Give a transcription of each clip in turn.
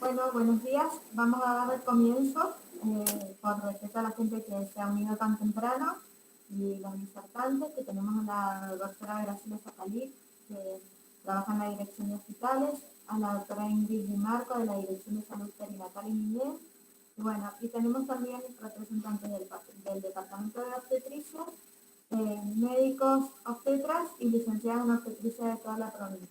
Bueno, buenos días. Vamos a dar el comienzo con respecto a la gente que se ha unido tan temprano y los disertantes, que tenemos a la doctora Graciela Zacalí, que trabaja en la Dirección de Hospitales, a la doctora Ingrid Di Marco, de la Dirección de Salud Perinatal y Niñez, y bueno, y tenemos también representantes del Departamento de Obstetricia, médicos obstetras y licenciados en obstetricia de toda la provincia.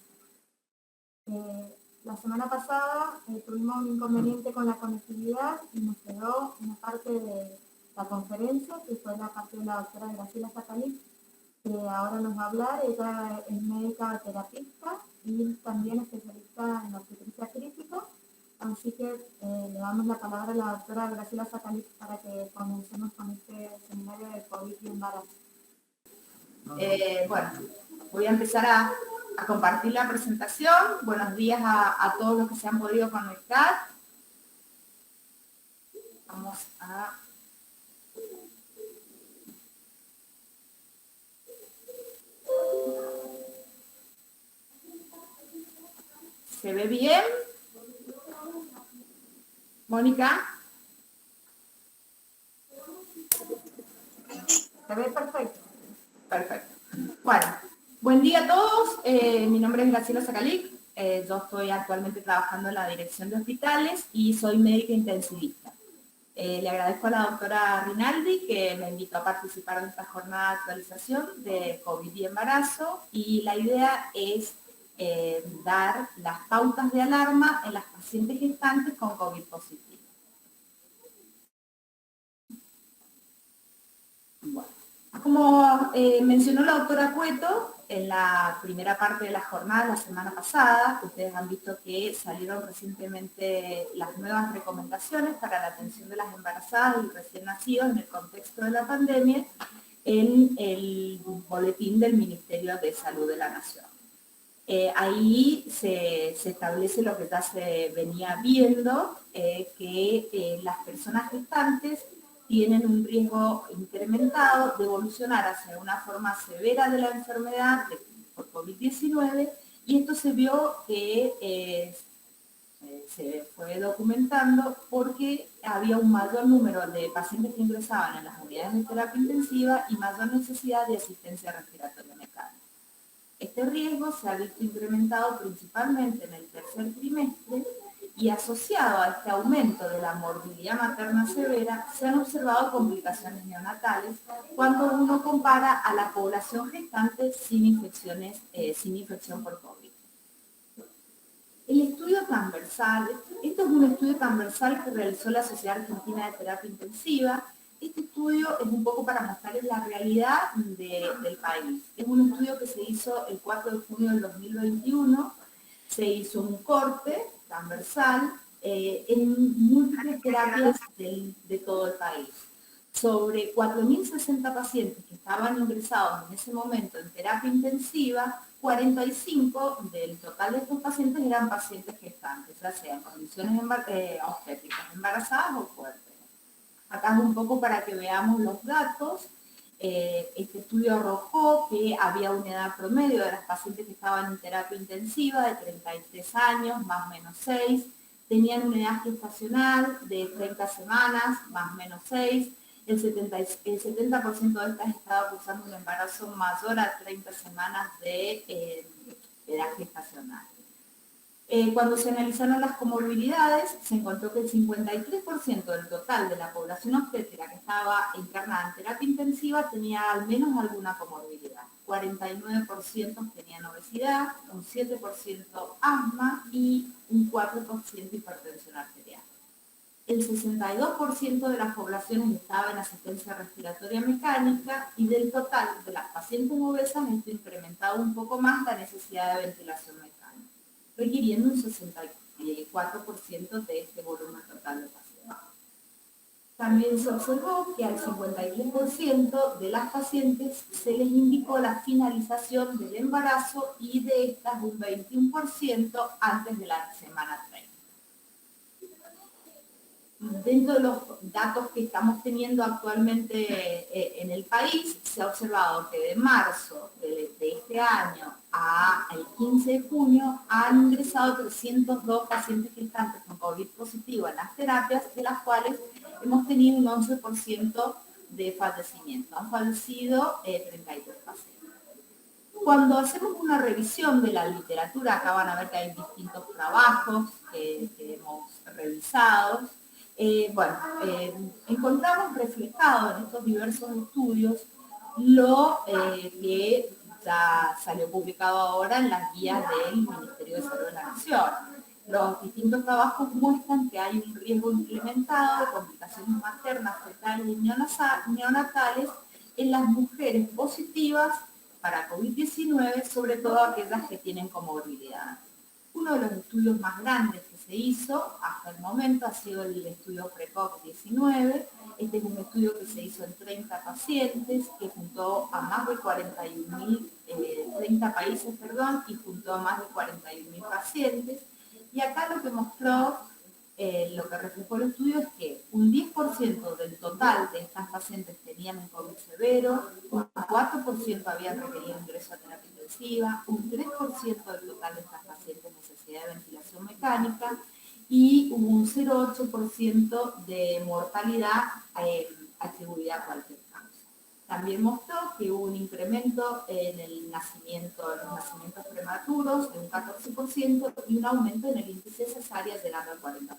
La semana pasada tuvimos un inconveniente con la conectividad y nos quedó una parte de la conferencia, que fue la parte de la doctora Graciela Zacalí, que ahora nos va a hablar. Ella es médica terapista y también especialista en obstetricia crítica. Así que le damos la palabra a la doctora Graciela Zacalí para que comencemos con este seminario de COVID y embarazo. Bueno, voy a empezar a compartir la presentación. Buenos días a todos los que se han podido conectar. Vamos a... ¿Se ve bien? ¿Mónica? Se ve perfecto. Perfecto. Bueno, buen día a todos. Mi nombre es Graciela Zacalí. Yo estoy actualmente trabajando en la Dirección de Hospitales y soy médica intensivista. Le agradezco a la doctora Rinaldi que me invitó a participar en esta jornada de actualización de COVID y embarazo, y la idea es dar las pautas de alarma en las pacientes gestantes con COVID positivo. Bueno, como mencionó la doctora Cueto, en la primera parte de la jornada, la semana pasada, ustedes han visto que salieron recientemente las nuevas recomendaciones para la atención de las embarazadas y recién nacidos en el contexto de la pandemia en el boletín del Ministerio de Salud de la Nación. Ahí se establece lo que ya se venía viendo, que las personas gestantes tienen un riesgo incrementado de evolucionar hacia una forma severa de la enfermedad por COVID-19, y esto se vio que se fue documentando porque había un mayor número de pacientes que ingresaban en las unidades de terapia intensiva y mayor necesidad de asistencia respiratoria mecánica. Este riesgo se ha visto incrementado principalmente en el tercer trimestre, y asociado a este aumento de la morbilidad materna severa, se han observado complicaciones neonatales cuando uno compara a la población gestante sin infección por COVID. El estudio transversal, esto es un estudio transversal que realizó la Sociedad Argentina de Terapia Intensiva. Este estudio es un poco para mostrarles la realidad del país. Es un estudio que se hizo el 4 de junio del 2021. Se hizo un corte transversal en múltiples terapias de todo el país. Sobre 4.060 pacientes que estaban ingresados en ese momento en terapia intensiva, 45 del total de estos pacientes eran pacientes gestantes, ya sea en condiciones obstétricas, embarazadas o fuertes. Acá es un poco para que veamos los datos. Este estudio arrojó que había una edad promedio de las pacientes que estaban en terapia intensiva de 33 años, más o menos 6, tenían una edad gestacional de 30 semanas, más o menos 6, el 70% de estas estaba cursando un embarazo mayor a 30 semanas de edad gestacional. Cuando se analizaron las comorbilidades, se encontró que el 53% del total de la población obstétrica que estaba internada en terapia intensiva tenía al menos alguna comorbilidad. 49% tenían obesidad, un 7% asma y un 4% hipertensión arterial. El 62% de las poblaciones estaba en asistencia respiratoria mecánica, y del total de las pacientes obesas esto incrementado un poco más la necesidad de ventilación mecánica, requiriendo un 64% de este volumen total de pacientes. También se observó que al 53% de las pacientes se les indicó la finalización del embarazo, y de estas un 21% antes de la semana 30. Dentro de los datos que estamos teniendo actualmente en el país, se ha observado que de marzo de este año al 15 de junio han ingresado 302 pacientes gestantes con COVID positivo en las terapias, de las cuales hemos tenido un 11% de fallecimiento. Han fallecido 33 pacientes. Cuando hacemos una revisión de la literatura, acá van a ver que hay distintos trabajos que hemos revisado. Encontramos reflejado en estos diversos estudios lo que ya salió publicado ahora en las guías del Ministerio de Salud de la Nación. Los distintos trabajos muestran que hay un riesgo implementado de complicaciones maternas, fetales y neonatales en las mujeres positivas para COVID-19, sobre todo aquellas que tienen comorbilidad. Uno de los estudios más grandes que se hizo hasta el momento ha sido el estudio PRECOV-19. Este es un estudio que se hizo en 30 pacientes, que juntó a más de 30 países, y juntó a más de 41.000 pacientes. Y acá lo que mostró, lo que reflejó el estudio es que un 10% del total de estas pacientes tenían un COVID severo, un 4% habían requerido ingreso a terapia intensiva, un 3% del total de estas pacientes necesidad de ventilación mecánica y un 0,8% de mortalidad atribuida a cualquier causa. También mostró que hubo un incremento en los nacimientos prematuros de un 14% y un aumento en el índice de cesáreas llegando al 40%.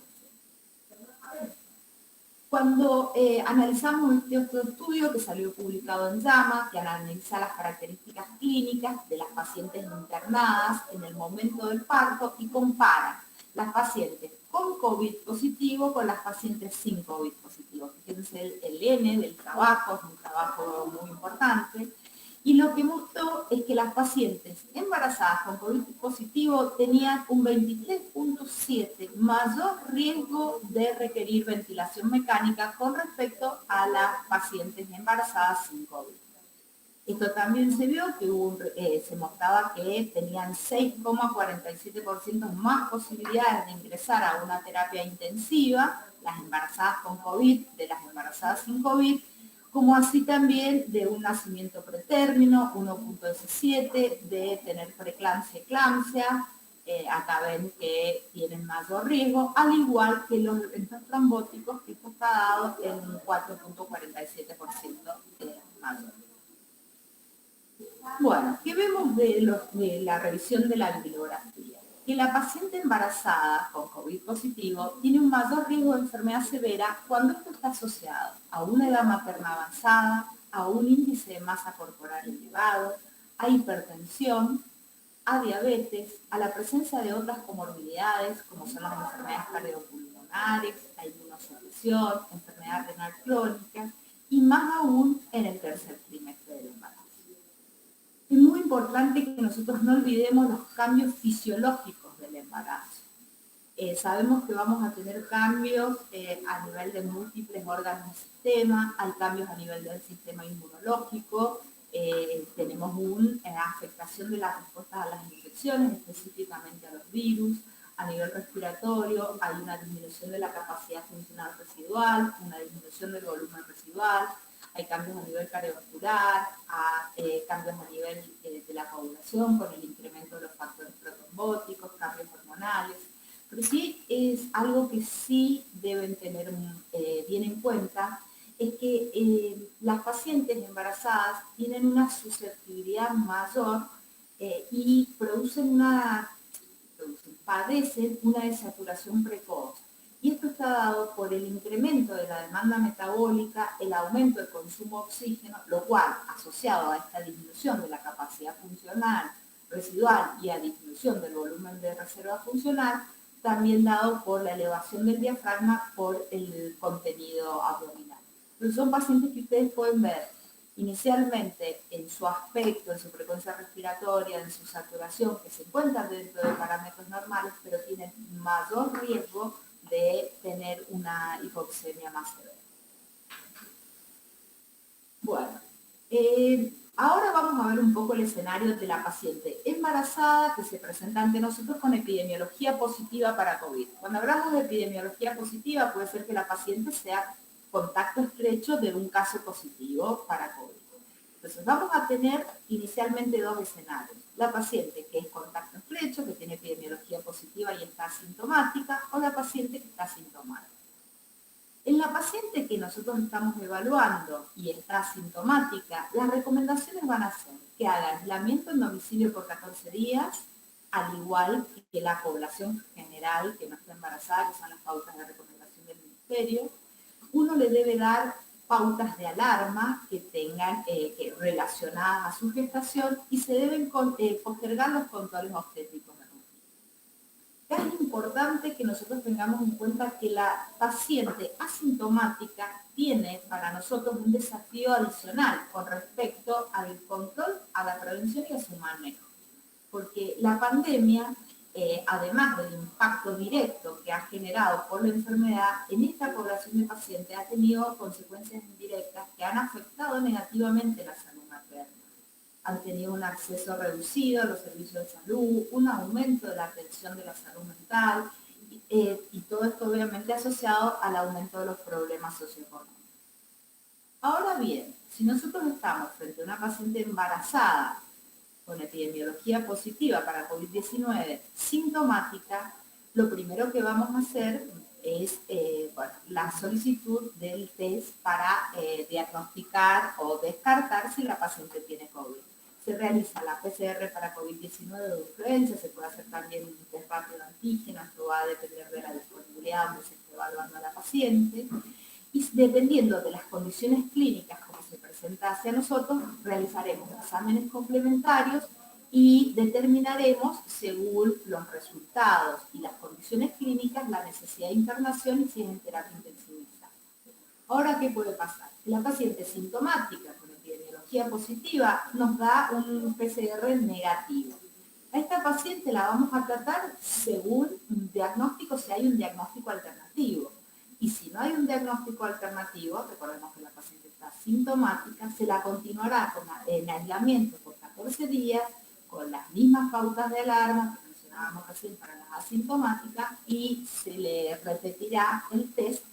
Cuando analizamos este otro estudio que salió publicado en JAMA, que analiza las características clínicas de las pacientes internadas en el momento del parto y compara las pacientes con COVID positivo con las pacientes sin COVID positivo. Fíjense el N del trabajo, es un trabajo muy importante. Y lo que mostró es que las pacientes embarazadas con COVID positivo tenían un 23.7 mayor riesgo de requerir ventilación mecánica con respecto a las pacientes embarazadas sin COVID. Esto también se vio que se mostraba que tenían 6,47% más posibilidades de ingresar a una terapia intensiva, las embarazadas con COVID, de las embarazadas sin COVID, como así también de un nacimiento pretérmino, 1.17, de tener preeclampsia, eclampsia, acá ven que tienen mayor riesgo, al igual que los eventos trombóticos, que esto está dado en un 4.47% mayor. Bueno, ¿qué vemos de la revisión de la bibliografía? Que la paciente embarazada con COVID positivo tiene un mayor riesgo de enfermedad severa cuando esto está asociado a una edad materna avanzada, a un índice de masa corporal elevado, a hipertensión, a diabetes, a la presencia de otras comorbilidades como son las enfermedades cardiopulmonares, la inmunosupresión, enfermedad renal crónica y más aún en el tercer trimestre del embarazo. Es muy importante que nosotros no olvidemos los cambios fisiológicos del embarazo. Sabemos que vamos a tener cambios a nivel de múltiples órganos del sistema, hay cambios a nivel del sistema inmunológico, tenemos una afectación de las respuestas a las infecciones, específicamente a los virus, a nivel respiratorio, hay una disminución de la capacidad funcional residual, una disminución del volumen residual, hay cambios a nivel cardiovascular, cambios a nivel de la coagulación con el incremento de los factores protrombóticos, cambios hormonales, pero sí es algo que sí deben tener bien en cuenta, es que las pacientes embarazadas tienen una susceptibilidad mayor y padecen una desaturación precoz. Y esto está dado por el incremento de la demanda metabólica, el aumento del consumo de oxígeno, lo cual, asociado a esta disminución de la capacidad funcional residual y a disminución del volumen de reserva funcional, también dado por la elevación del diafragma por el contenido abdominal. Entonces son pacientes que ustedes pueden ver inicialmente en su aspecto, en su frecuencia respiratoria, en su saturación, que se encuentran dentro de parámetros normales, pero tienen mayor riesgo de tener una hipoxemia más severa. Bueno, ahora vamos a ver un poco el escenario de la paciente embarazada que se presenta ante nosotros con epidemiología positiva para COVID. Cuando hablamos de epidemiología positiva, puede ser que la paciente sea contacto estrecho de un caso positivo para COVID. Entonces vamos a tener inicialmente dos escenarios. La paciente que es contacto estrecho, que tiene epidemiología positiva y está asintomática, o la paciente que está asintomática. En la paciente que nosotros estamos evaluando y está asintomática, las recomendaciones van a ser que haga aislamiento en domicilio por 14 días, al igual que la población general que no está embarazada, que son las pautas de recomendación del Ministerio. Uno le debe dar pautas de alarma que tengan relacionadas a su gestación y se deben postergar los controles obstétricos. Es importante que nosotros tengamos en cuenta que la paciente asintomática tiene para nosotros un desafío adicional con respecto al control, a la prevención y a su manejo. Porque la pandemia, además del impacto directo que ha generado por la enfermedad, en esta población de pacientes ha tenido consecuencias indirectas que han afectado negativamente la salud materna. Han tenido un acceso reducido a los servicios de salud, un aumento de la atención de la salud mental y todo esto obviamente asociado al aumento de los problemas socioeconómicos. Ahora bien, si nosotros estamos frente a una paciente embarazada con epidemiología positiva para COVID-19 sintomática, lo primero que vamos a hacer es la solicitud del test para diagnosticar o descartar si la paciente tiene COVID. Se realiza la PCR para COVID-19 de urgencia, se puede hacer también un test rápido de antígeno, esto va a depender de la disponibilidad donde se esté evaluando a la paciente. Y dependiendo de las condiciones clínicas como se presenta hacia nosotros, realizaremos exámenes complementarios y determinaremos, según los resultados y las condiciones clínicas, la necesidad de internación y si es en terapia intensivista. Ahora, ¿qué puede pasar? La paciente sintomática con epidemiología positiva nos da un PCR negativo. A esta paciente la vamos a tratar según un diagnóstico, si hay un diagnóstico alternativo. Y si no hay un diagnóstico alternativo, recordemos que la paciente está sintomática, se la continuará en aislamiento por 14 días, con las mismas pautas de alarma que mencionábamos recién para las asintomáticas, y se le repetirá el test,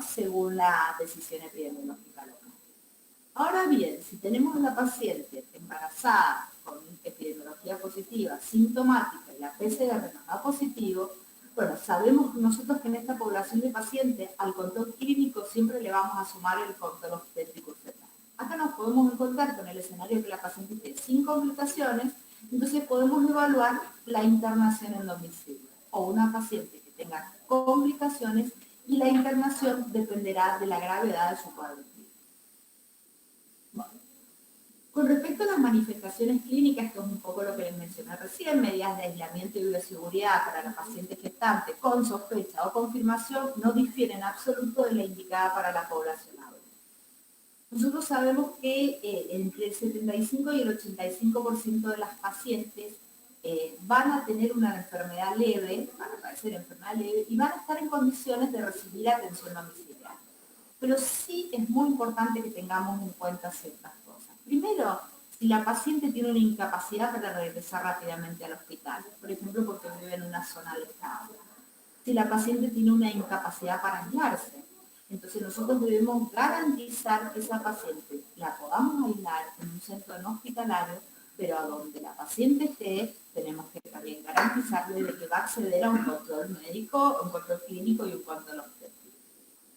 según la decisión epidemiológica local. Ahora bien, si tenemos una paciente embarazada con epidemiología positiva, sintomática, y la PCR nos da positivo, sabemos nosotros que en esta población de pacientes al control clínico siempre le vamos a sumar el control obstétrico fetal. Acá nos podemos encontrar con el escenario que la paciente esté sin complicaciones, entonces podemos evaluar la internación en domicilio. O una paciente que tenga complicaciones y la internación dependerá de la gravedad de su cuadro. Con respecto a las manifestaciones clínicas, que es un poco lo que les mencioné recién, medidas de aislamiento y bioseguridad para la paciente gestante con sospecha o confirmación no difieren en absoluto de la indicada para la población adulta. Nosotros sabemos que entre el 75 y el 85% de las pacientes van a tener una enfermedad leve, van a padecer enfermedad leve y van a estar en condiciones de recibir atención domiciliaria. Pero sí es muy importante que tengamos en cuenta ciertas cosas. Primero, si la paciente tiene una incapacidad para regresar rápidamente al hospital, por ejemplo, porque vive en una zona alejada. Si la paciente tiene una incapacidad para aislarse, entonces nosotros debemos garantizar que esa paciente la podamos aislar en un centro no hospitalario, pero a donde la paciente esté, tenemos que también garantizarle de que va a acceder a un control médico, un control clínico y un control obstétrico.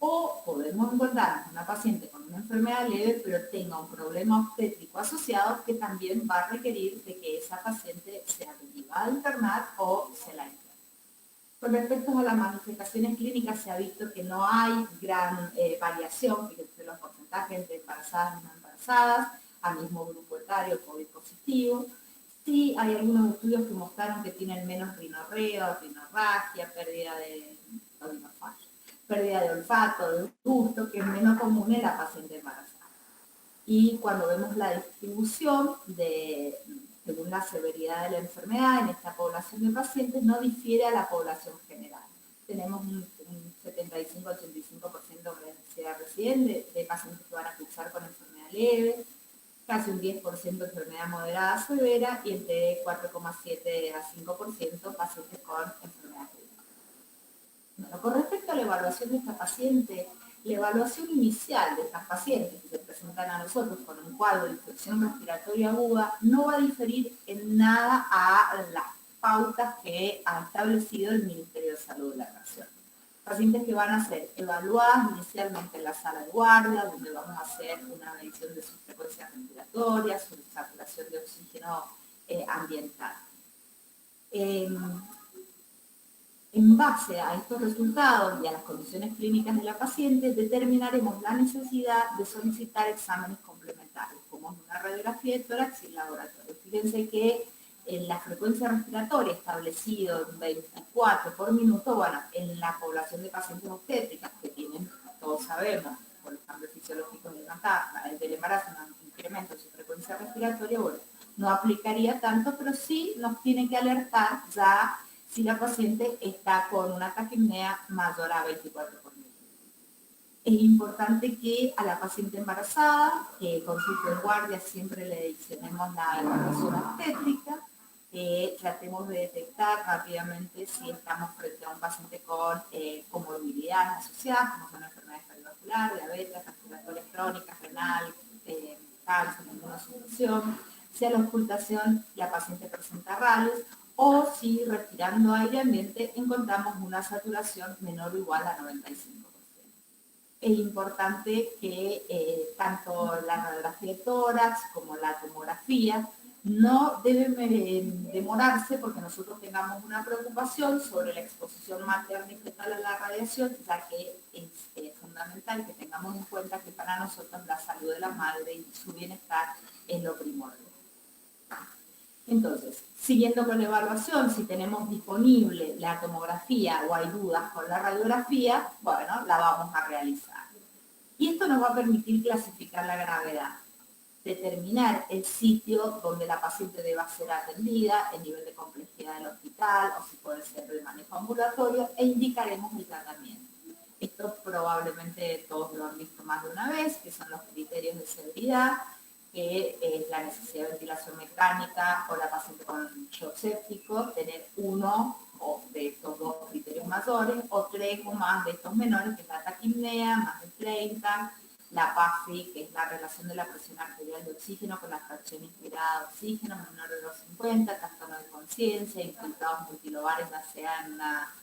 O podemos encontrar una paciente con una enfermedad leve, pero tenga un problema obstétrico asociado que también va a requerir de que esa paciente sea derivada a internar o se la interne. Con respecto a las manifestaciones clínicas, se ha visto que no hay gran variación entre los porcentajes entre embarazadas y no embarazadas, al mismo grupo etario, COVID positivo. Sí hay algunos estudios que mostraron que tienen menos rinorrea, rinorragia, pérdida de olfato, de gusto, que es menos común en la paciente embarazada. Y cuando vemos la distribución según la severidad de la enfermedad en esta población de pacientes, no difiere a la población general. Tenemos un 75-85%, como les decía recién, de pacientes que van a cursar con enfermedad leve, casi un 10% de enfermedad moderada a severa y entre 4,7 a 5% pacientes con enfermedad crítica. Bueno, con respecto a la evaluación de esta paciente, la evaluación inicial de estas pacientes, que se presentan a nosotros con un cuadro de infección respiratoria aguda no va a diferir en nada a las pautas que ha establecido el Ministerio de Salud de la Nación. Pacientes que van a ser evaluadas inicialmente en la sala de guardia, donde vamos a hacer una medición de su frecuencia respiratoria, su saturación de oxígeno ambiental. En base a estos resultados y a las condiciones clínicas de la paciente, determinaremos la necesidad de solicitar exámenes complementarios, como una radiografía de tórax y laboratorio. Fíjense que en la frecuencia respiratoria establecida en 24 por minuto, bueno, en la población de pacientes obstétricas que tienen, todos sabemos, por los cambios fisiológicos del embarazo, un incremento de su frecuencia respiratoria, bueno, no aplicaría tanto, pero sí nos tiene que alertar ya si la paciente está con una taquipnea mayor a 24 por minuto. Es importante que a la paciente embarazada, que consulte en guardia, siempre le adicionemos la evaluación obstétrica, tratemos de detectar rápidamente si estamos frente a un paciente con comorbilidades asociadas, como son enfermedades cardiovasculares, diabetes, respiratorias crónicas, renal, cáncer, inmunosupresión, si a la ocultación la paciente presenta rales, o si respirando aire ambiente encontramos una saturación menor o igual a 95%. Es importante que tanto la radiografía de tórax como la tomografía no deben demorarse porque nosotros tengamos una preocupación sobre la exposición materna y fetal a la radiación, ya que es fundamental que tengamos en cuenta que para nosotros la salud de la madre y su bienestar es lo primordial. Entonces, siguiendo con la evaluación, si tenemos disponible la tomografía o hay dudas con la radiografía, bueno, la vamos a realizar. Y esto nos va a permitir clasificar la gravedad, determinar el sitio donde la paciente deba ser atendida, el nivel de complejidad del hospital, o si puede ser de manejo ambulatorio, e indicaremos el tratamiento. Esto probablemente todos lo han visto más de una vez, que son los criterios de severidad, que es la necesidad de ventilación mecánica o la paciente con shock séptico, tener uno de estos dos criterios mayores o tres o más de estos menores, que es la taquipnea, más de 30, la PAFI, que es la relación de la presión arterial de oxígeno con la fracción inspirada de oxígeno menor de 250, trastorno de conciencia, infiltrados multilobares, ya sea en una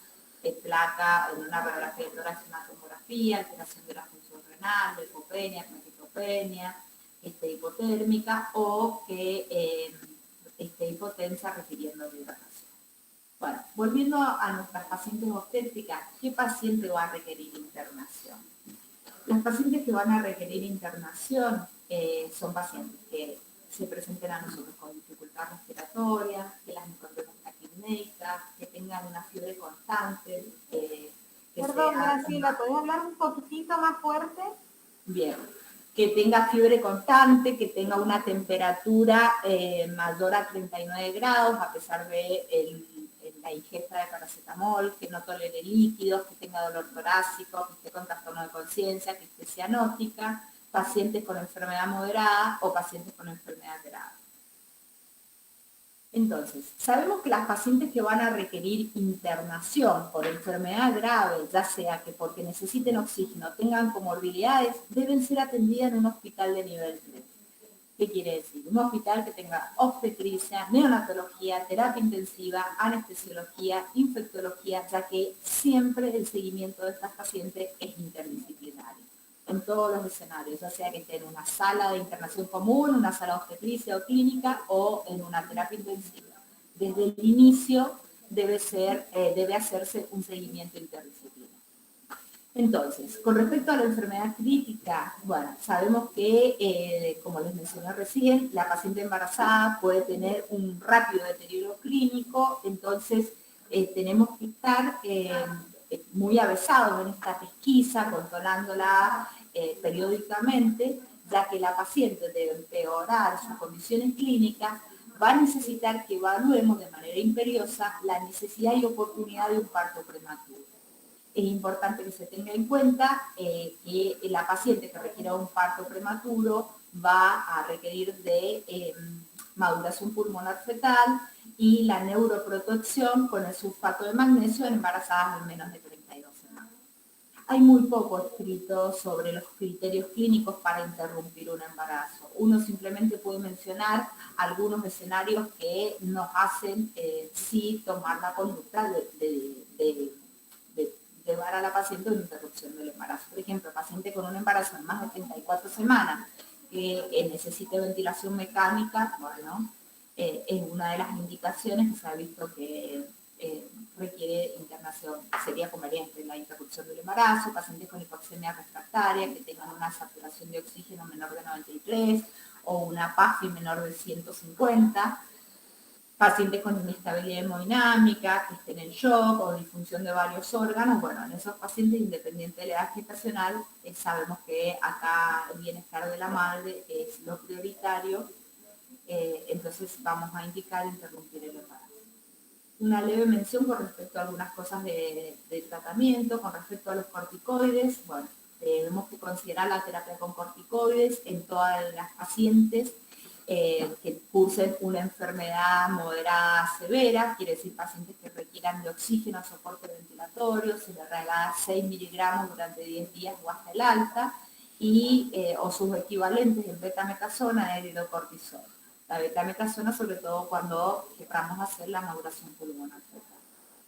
placa, en una radiografía de tórax, una tomografía, alteración de la función renal, leucopenia, plaquetopenia, hipotérmica o que esté hipotensa requiriendo de hidratación. Bueno, volviendo a nuestras pacientes obstétricas, ¿qué paciente va a requerir internación? Las pacientes que van a requerir internación son pacientes que se presenten a nosotros con dificultad respiratoria, que las encontremos taquipnéicas, que tengan una fiebre constante. Perdón, Graciela, ¿puedes hablar un poquitito más fuerte? Bien. Que tenga fiebre constante, que tenga una temperatura mayor a 39 grados, a pesar de la ingesta de paracetamol, que no tolere líquidos, que tenga dolor torácico, que esté con trastorno de conciencia, que esté cianótica, pacientes con enfermedad moderada o pacientes con enfermedad grave. Entonces, sabemos que las pacientes que van a requerir internación por enfermedad grave, ya sea que porque necesiten oxígeno, tengan comorbilidades, deben ser atendidas en un hospital de nivel 3. ¿Qué quiere decir? Un hospital que tenga obstetricia, neonatología, terapia intensiva, anestesiología, infectología, ya que siempre el seguimiento de estas pacientes es interdisciplinario en todos los escenarios, ya sea que esté en una sala de internación común, una sala de obstetricia o clínica o en una terapia intensiva. Desde el inicio debe hacerse un seguimiento interdisciplinario. Entonces, con respecto a la enfermedad crítica, bueno, sabemos que, como les mencioné recién, la paciente embarazada puede tener un rápido deterioro clínico, entonces tenemos que estar muy avesados en esta pesquisa, controlándola periódicamente, ya que la paciente de empeorar sus condiciones clínicas va a necesitar que evaluemos de manera imperiosa la necesidad y oportunidad de un parto prematuro. Es importante que se tenga en cuenta que la paciente que requiera un parto prematuro va a requerir de maduración pulmonar fetal y la neuroprotección con el sulfato de magnesio en embarazadas de menos de 32 semanas. hay muy poco escrito sobre los criterios clínicos para interrumpir un embarazo. Uno simplemente puede mencionar algunos escenarios que nos hacen sí tomar la conducta de llevar a la paciente a una interrupción del embarazo. Por ejemplo, paciente con un embarazo de más de 34 semanas que necesite ventilación mecánica, bueno, es una de las indicaciones que se ha visto que requiere internación. Sería conveniente la interrupción del embarazo, pacientes con hipoxemia refractaria que tengan una saturación de oxígeno menor de 93 o una PAFI menor de 150, pacientes con inestabilidad hemodinámica, que estén en shock o disfunción de varios órganos. Bueno, en esos pacientes, independiente de la edad gestacional, sabemos que acá el bienestar de la madre es lo prioritario, entonces vamos a indicar interrumpir el embarazo. Una leve mención con respecto a algunas cosas de tratamiento, con respecto a los corticoides. Bueno, tenemos que considerar la terapia con corticoides en todas las pacientes que cursen una enfermedad moderada severa, quiere decir pacientes que requieran de oxígeno, soporte ventilatorio, se les regala 6 miligramos durante 10 días o hasta el alta, y, o sus equivalentes en betametasona y hidrocortisol. La betametasona sobre todo cuando queramos hacer la maduración pulmonar fetal.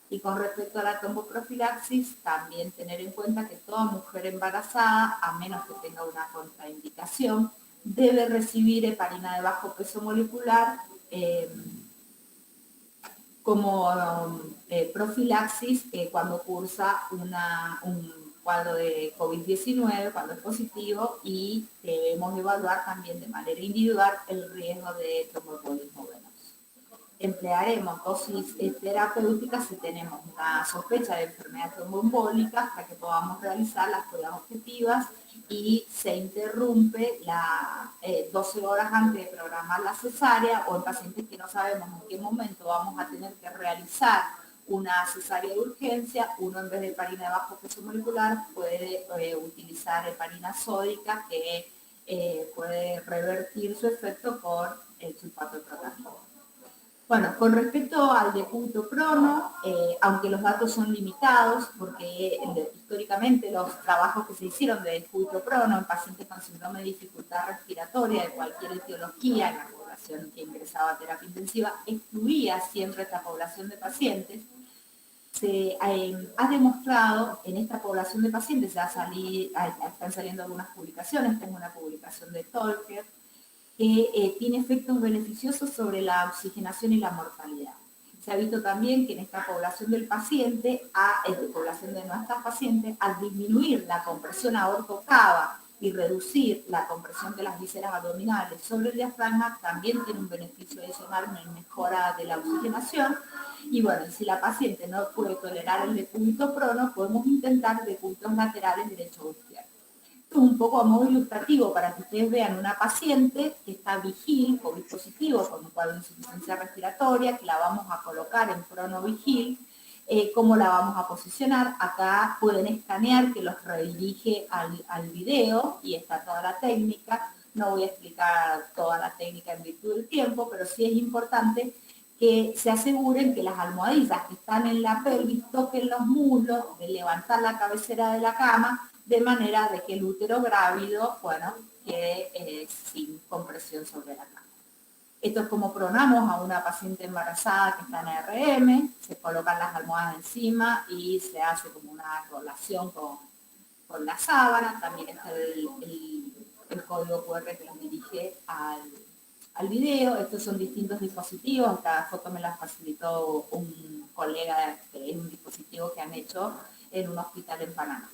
Y con respecto a la tromboprofilaxis, también tener en cuenta que toda mujer embarazada, a menos que tenga una contraindicación, debe recibir heparina de bajo peso molecular como profilaxis cuando cursa un cuadro de COVID-19, cuando es positivo, y debemos evaluar también de manera individual el riesgo de tromboembolismo venoso. Emplearemos dosis terapéuticas si tenemos una sospecha de enfermedad tromboembólica hasta que podamos realizar las pruebas objetivas, y se interrumpe 12 horas antes de programar la cesárea, o en pacientes que no sabemos en qué momento vamos a tener que realizar una cesárea de urgencia. Uno, en vez de heparina de bajo peso molecular, puede utilizar heparina sódica, que puede revertir su efecto con el sulfato de protamina. Bueno, con respecto al decúbito prono, aunque los datos son limitados, porque históricamente los trabajos que se hicieron de decúbito prono en pacientes con síndrome de dificultad respiratoria de cualquier etiología en la población que ingresaba a terapia intensiva, excluía siempre esta población de pacientes. Se ha demostrado en esta población de pacientes, están saliendo algunas publicaciones, tengo una publicación de Tolker, que tiene efectos beneficiosos sobre la oxigenación y la mortalidad. Se ha visto también que en esta población del paciente, población de nuestras pacientes, al disminuir la compresión aorto-cava y reducir la compresión de las vísceras abdominales sobre el diafragma, también tiene un beneficio adicional en mejora de la oxigenación. Y bueno, si la paciente no puede tolerar el decúbito prono, podemos intentar decúbitos laterales derecho o izquierdo. Un poco a modo ilustrativo para que ustedes vean una paciente que está vigil, COVID positivo, con un cuadro de insuficiencia respiratoria, que la vamos a colocar en prono vigil, cómo la vamos a posicionar. Acá pueden escanear, que los redirige al video, y está toda la técnica. No voy a explicar toda la técnica en virtud del tiempo, pero sí es importante que se aseguren que las almohadillas que están en la pelvis toquen los muslos, de levantar la cabecera de la cama, de manera de que el útero grávido, bueno, quede sin compresión sobre la cama. Esto es como pronamos a una paciente embarazada que está en RM, se colocan las almohadas encima y se hace como una relación con la sábana. También está el código QR que nos dirige al video. Estos son distintos dispositivos. Esta foto me la facilitó un colega, que es un dispositivo que han hecho en un hospital en Panamá.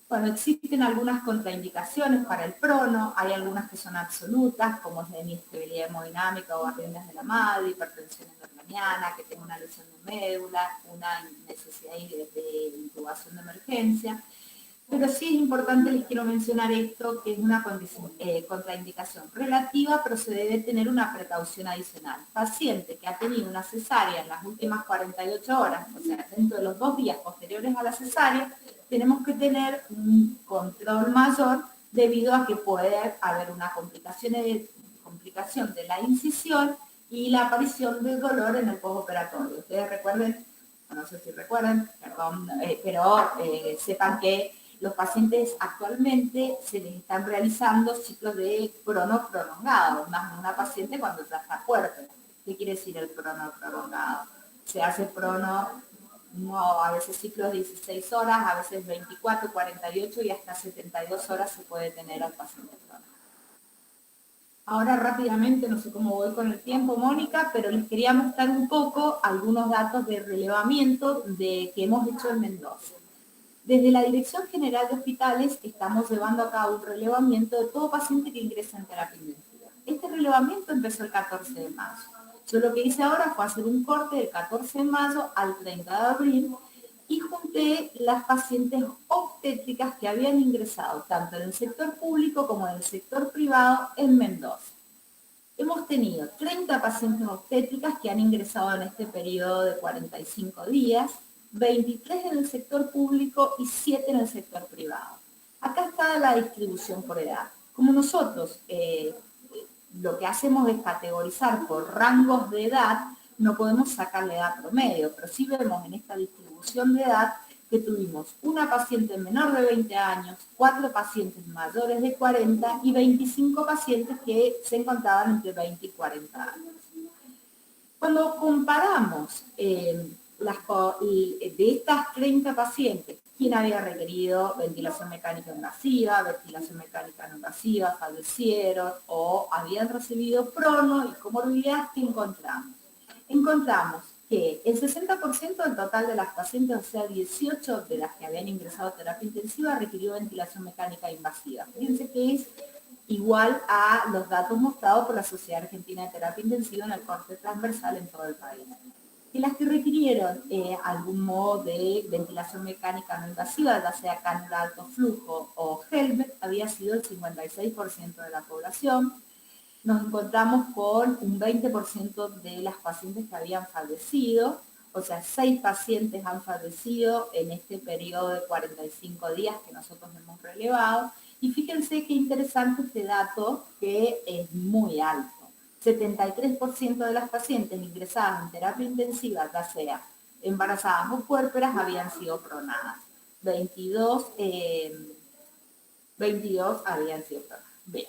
Bueno, existen algunas contraindicaciones para el prono, hay algunas que son absolutas, como es la inestabilidad hemodinámica o arritmias de la madre, hipertensión endocraniana, que tenga una lesión de médula, una necesidad de intubación de emergencia. Pero sí es importante, les quiero mencionar esto, que es una contraindicación relativa, pero se debe tener una precaución adicional. Paciente que ha tenido una cesárea en las últimas 48 horas, o sea, dentro de los 2 días posteriores a la cesárea, tenemos que tener un control mayor, debido a que puede haber una complicación de la incisión y la aparición de dolor en el postoperatorio. Ustedes recuerden, no sé si recuerdan, perdón, pero sepan que los pacientes actualmente se les están realizando ciclos de prono prolongado, más de una paciente cuando ya está fuerte. ¿Qué quiere decir el prono prolongado? Se hace prono, no, a veces ciclos de 16 horas, a veces 24, 48 y hasta 72 horas se puede tener al paciente prono. Ahora rápidamente, no sé cómo voy con el tiempo, Mónica, pero les quería mostrar un poco algunos datos de relevamiento que hemos hecho en Mendoza. Desde la Dirección General de Hospitales estamos llevando a cabo un relevamiento de todo paciente que ingresa en terapia intensiva. Este relevamiento empezó el 14 de mayo. Yo lo que hice ahora fue hacer un corte del 14 de mayo al 30 de abril y junté las pacientes obstétricas que habían ingresado tanto en el sector público como en el sector privado en Mendoza. Hemos tenido 30 pacientes obstétricas que han ingresado en este periodo de 45 días, 23 en el sector público y 7 en el sector privado. Acá está la distribución por edad. Como nosotros lo que hacemos es categorizar por rangos de edad, no podemos sacar la edad promedio, pero sí vemos en esta distribución de edad que tuvimos una paciente menor de 20 años, 4 pacientes mayores de 40 y 25 pacientes que se encontraban entre 20 y 40 años. Cuando comparamos de estas 30 pacientes, quién había requerido ventilación mecánica invasiva, ventilación mecánica no invasiva, fallecieron o habían recibido prono y comorbilidad, ¿qué encontramos? Encontramos que el 60% del total de las pacientes, o sea, 18 de las que habían ingresado a terapia intensiva, requirió ventilación mecánica invasiva. Fíjense que es igual a los datos mostrados por la Sociedad Argentina de Terapia Intensiva en el corte transversal en todo el país. Y las que requirieron algún modo de ventilación mecánica no invasiva, ya sea cánula de alto flujo o Helmet, había sido el 56% de la población. Nos encontramos con un 20% de las pacientes que habían fallecido, o sea, 6 pacientes han fallecido en este periodo de 45 días que nosotros hemos relevado. Y fíjense qué interesante este dato, que es muy alto. 73% de las pacientes ingresadas en terapia intensiva, ya sea embarazadas o puérperas, habían sido pronadas. 22 habían sido pronadas. Bien.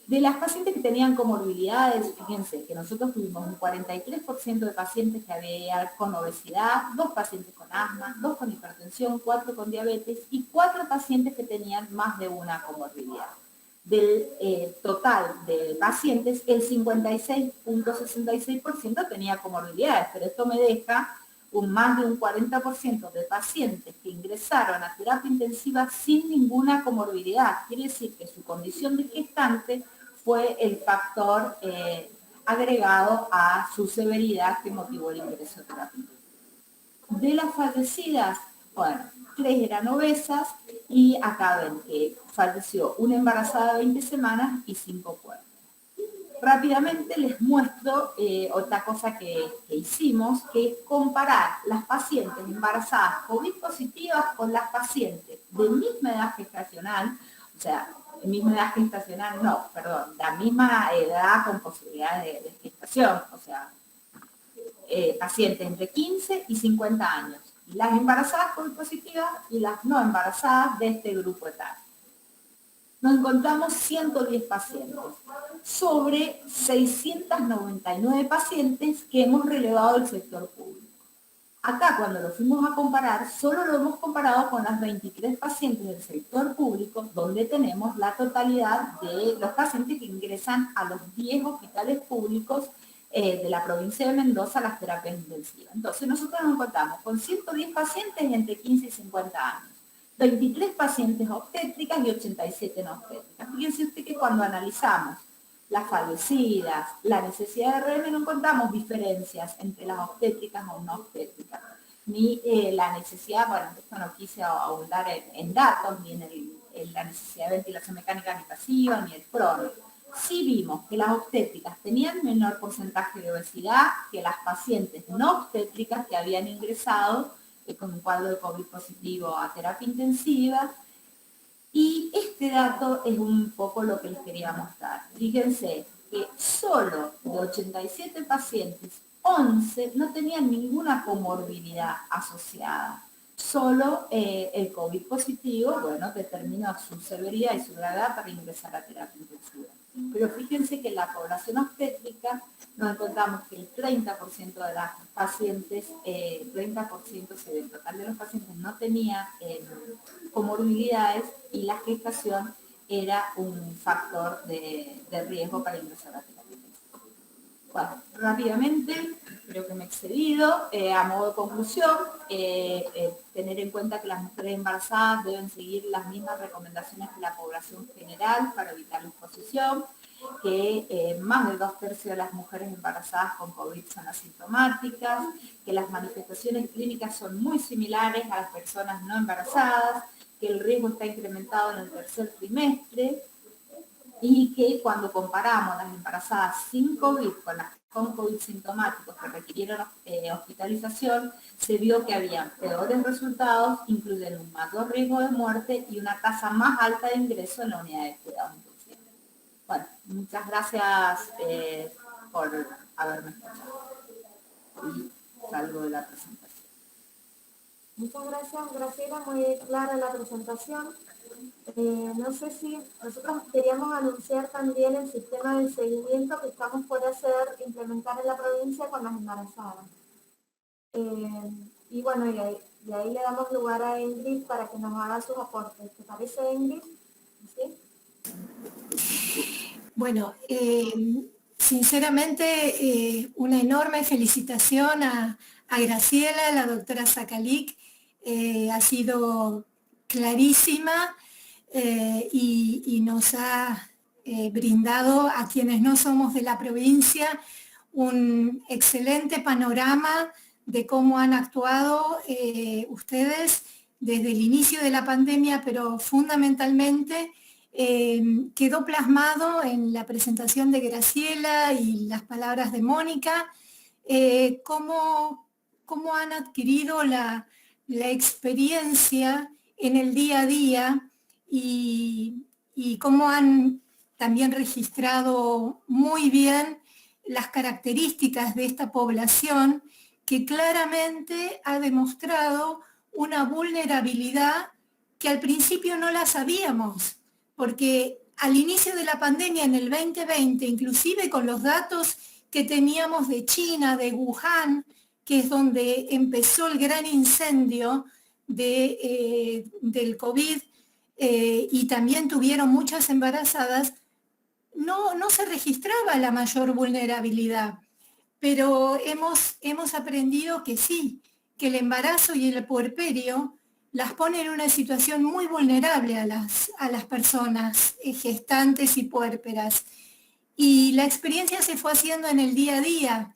De las pacientes que tenían comorbilidades, fíjense que nosotros tuvimos un 43% de pacientes que habían con obesidad, 2 pacientes con asma, 2 con hipertensión, 4 con diabetes y 4 pacientes que tenían más de una comorbilidad. Del total de pacientes, el 56.66% tenía comorbilidades, pero esto me deja más de un 40% de pacientes que ingresaron a terapia intensiva sin ninguna comorbilidad. Quiere decir que su condición de gestante fue el factor agregado a su severidad que motivó el ingreso a terapia intensiva. De las fallecidas, bueno, 3 eran obesas y acá ven que falleció una embarazada de 20 semanas y 5 puertas. Rápidamente les muestro otra cosa que hicimos, que es comparar las pacientes embarazadas COVID positivas con las pacientes de misma edad gestacional, o sea, misma edad gestacional, no, perdón, la misma edad con posibilidad de gestación, o sea, pacientes entre 15 y 50 años, las embarazadas COVID positivas y las no embarazadas de este grupo etario. Nos encontramos 110 pacientes sobre 699 pacientes que hemos relevado del sector público. Acá, cuando lo fuimos a comparar, solo lo hemos comparado con las 23 pacientes del sector público, donde tenemos la totalidad de los pacientes que ingresan a los 10 hospitales públicos de la provincia de Mendoza a las terapias intensivas. Entonces, nosotros nos encontramos con 110 pacientes entre 15 y 50 años. 23 pacientes obstétricas y 87 no obstétricas. Fíjense usted que cuando analizamos las fallecidas, la necesidad de RM, no encontramos diferencias entre las obstétricas o no obstétricas. Ni la necesidad, bueno, esto no quise ahondar en datos, ni en la necesidad de ventilación mecánica invasiva, ni el prono. Sí vimos que las obstétricas tenían menor porcentaje de obesidad que las pacientes no obstétricas que habían ingresado con un cuadro de COVID positivo a terapia intensiva. Y este dato es un poco lo que les quería mostrar. Fíjense que solo de 87 pacientes, 11 no tenían ninguna comorbilidad asociada. solo el COVID positivo, bueno, determinó su severidad y su gravedad para ingresar a terapia intensiva. Pero fíjense que en la población obstétrica nos encontramos que el 30% de las pacientes, 30% del total de los pacientes no tenía comorbilidades y la gestación era un factor de riesgo para ingresar a terapia intensiva. Bueno, rápidamente, creo que me he excedido. A modo de conclusión, tener en cuenta que las mujeres embarazadas deben seguir las mismas recomendaciones que la población general para evitar la exposición, que más de 2/3 de las mujeres embarazadas con COVID son asintomáticas, que las manifestaciones clínicas son muy similares a las personas no embarazadas, que el riesgo está incrementado en el tercer trimestre, y que cuando comparamos las embarazadas sin COVID con las con COVID sintomáticos que requirieron hospitalización, se vio que habían peores resultados, incluyendo un mayor riesgo de muerte y una tasa más alta de ingreso en la unidad de cuidados intensivos. Bueno, muchas gracias por haberme escuchado. Y salgo de la presentación. Muchas gracias, Graciela, muy clara la presentación. No sé si nosotros queríamos anunciar también el sistema de seguimiento que estamos por implementar en la provincia con las embarazadas. Y bueno, y ahí le damos lugar a Ingrid para que nos haga sus aportes. ¿Te parece, Ingrid? ¿Sí? Bueno, sinceramente, una enorme felicitación a Graciela, la doctora Sakalik. Ha sido clarísima y nos ha brindado a quienes no somos de la provincia un excelente panorama de cómo han actuado ustedes desde el inicio de la pandemia, pero fundamentalmente quedó plasmado en la presentación de Graciela y las palabras de Mónica, cómo han adquirido la experiencia en el día a día y cómo han también registrado muy bien las características de esta población que claramente ha demostrado una vulnerabilidad que al principio no la sabíamos, porque al inicio de la pandemia en el 2020, inclusive con los datos que teníamos de China, de Wuhan, que es donde empezó el gran incendio del COVID, y también tuvieron muchas embarazadas, no se registraba la mayor vulnerabilidad, pero hemos aprendido que sí, que el embarazo y el puerperio las ponen en una situación muy vulnerable a las personas gestantes y puérperas. Y la experiencia se fue haciendo en el día a día,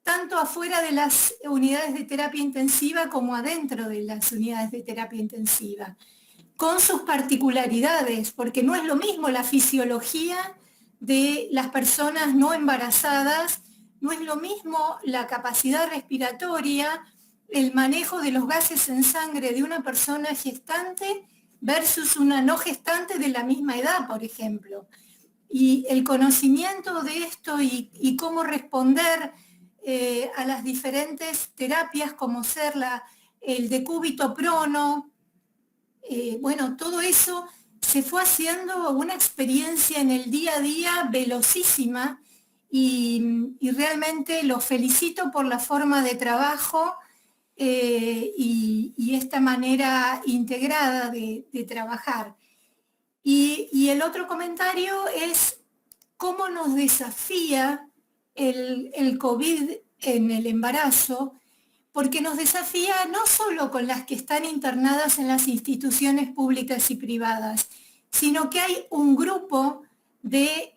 tanto afuera de las unidades de terapia intensiva como adentro de las unidades de terapia intensiva, con sus particularidades, porque no es lo mismo la fisiología de las personas no embarazadas, no es lo mismo la capacidad respiratoria, el manejo de los gases en sangre de una persona gestante versus una no gestante de la misma edad, por ejemplo. Y el conocimiento de esto y cómo responder a las diferentes terapias, como ser el decúbito prono, bueno, todo eso se fue haciendo una experiencia en el día a día velocísima y realmente los felicito por la forma de trabajo y esta manera integrada de trabajar. Y el otro comentario es cómo nos desafía el COVID en el embarazo, porque nos desafía no solo con las que están internadas en las instituciones públicas y privadas, sino que hay un grupo de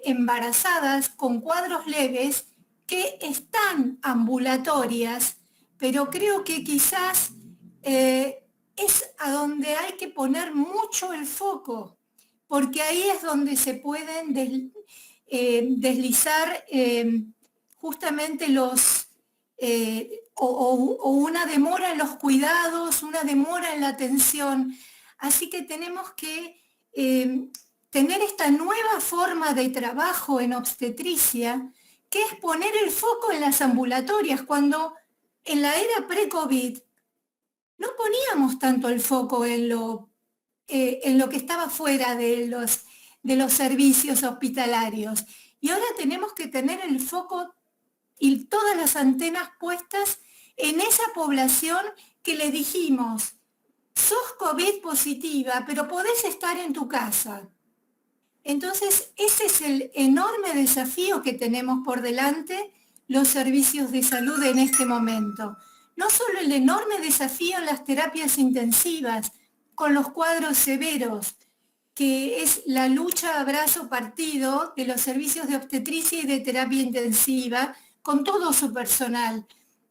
embarazadas con cuadros leves que están ambulatorias, pero creo que quizás es a donde hay que poner mucho el foco, porque ahí es donde se pueden deslizar justamente o una demora en los cuidados, una demora en la atención. Así que tenemos que tener esta nueva forma de trabajo en obstetricia, que es poner el foco en las ambulatorias, cuando en la era pre-COVID no poníamos tanto el foco en lo que estaba fuera de los servicios hospitalarios. Y ahora tenemos que tener el foco y todas las antenas puestas en esa población que le dijimos, sos COVID positiva, pero podés estar en tu casa. Entonces, ese es el enorme desafío que tenemos por delante los servicios de salud en este momento. No solo el enorme desafío en las terapias intensivas, con los cuadros severos, que es la lucha a brazo partido de los servicios de obstetricia y de terapia intensiva, con todo su personal,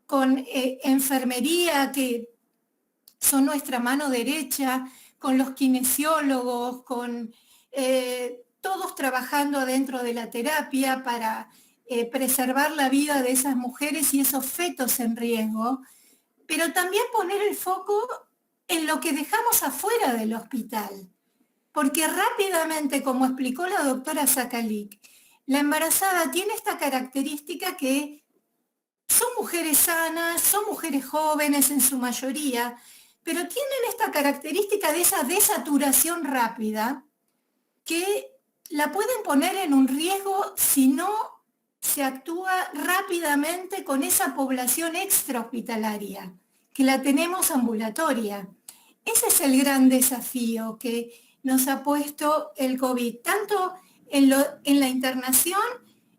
con enfermería, que son nuestra mano derecha, con los kinesiólogos, con todos trabajando adentro de la terapia para preservar la vida de esas mujeres y esos fetos en riesgo, pero también poner el foco en lo que dejamos afuera del hospital. Porque rápidamente, como explicó la doctora Zakalik, la embarazada tiene esta característica que son mujeres sanas, son mujeres jóvenes en su mayoría, pero tienen esta característica de esa desaturación rápida que la pueden poner en un riesgo si no se actúa rápidamente con esa población extrahospitalaria, que la tenemos ambulatoria. Ese es el gran desafío que nos ha puesto el COVID, tanto en la internación,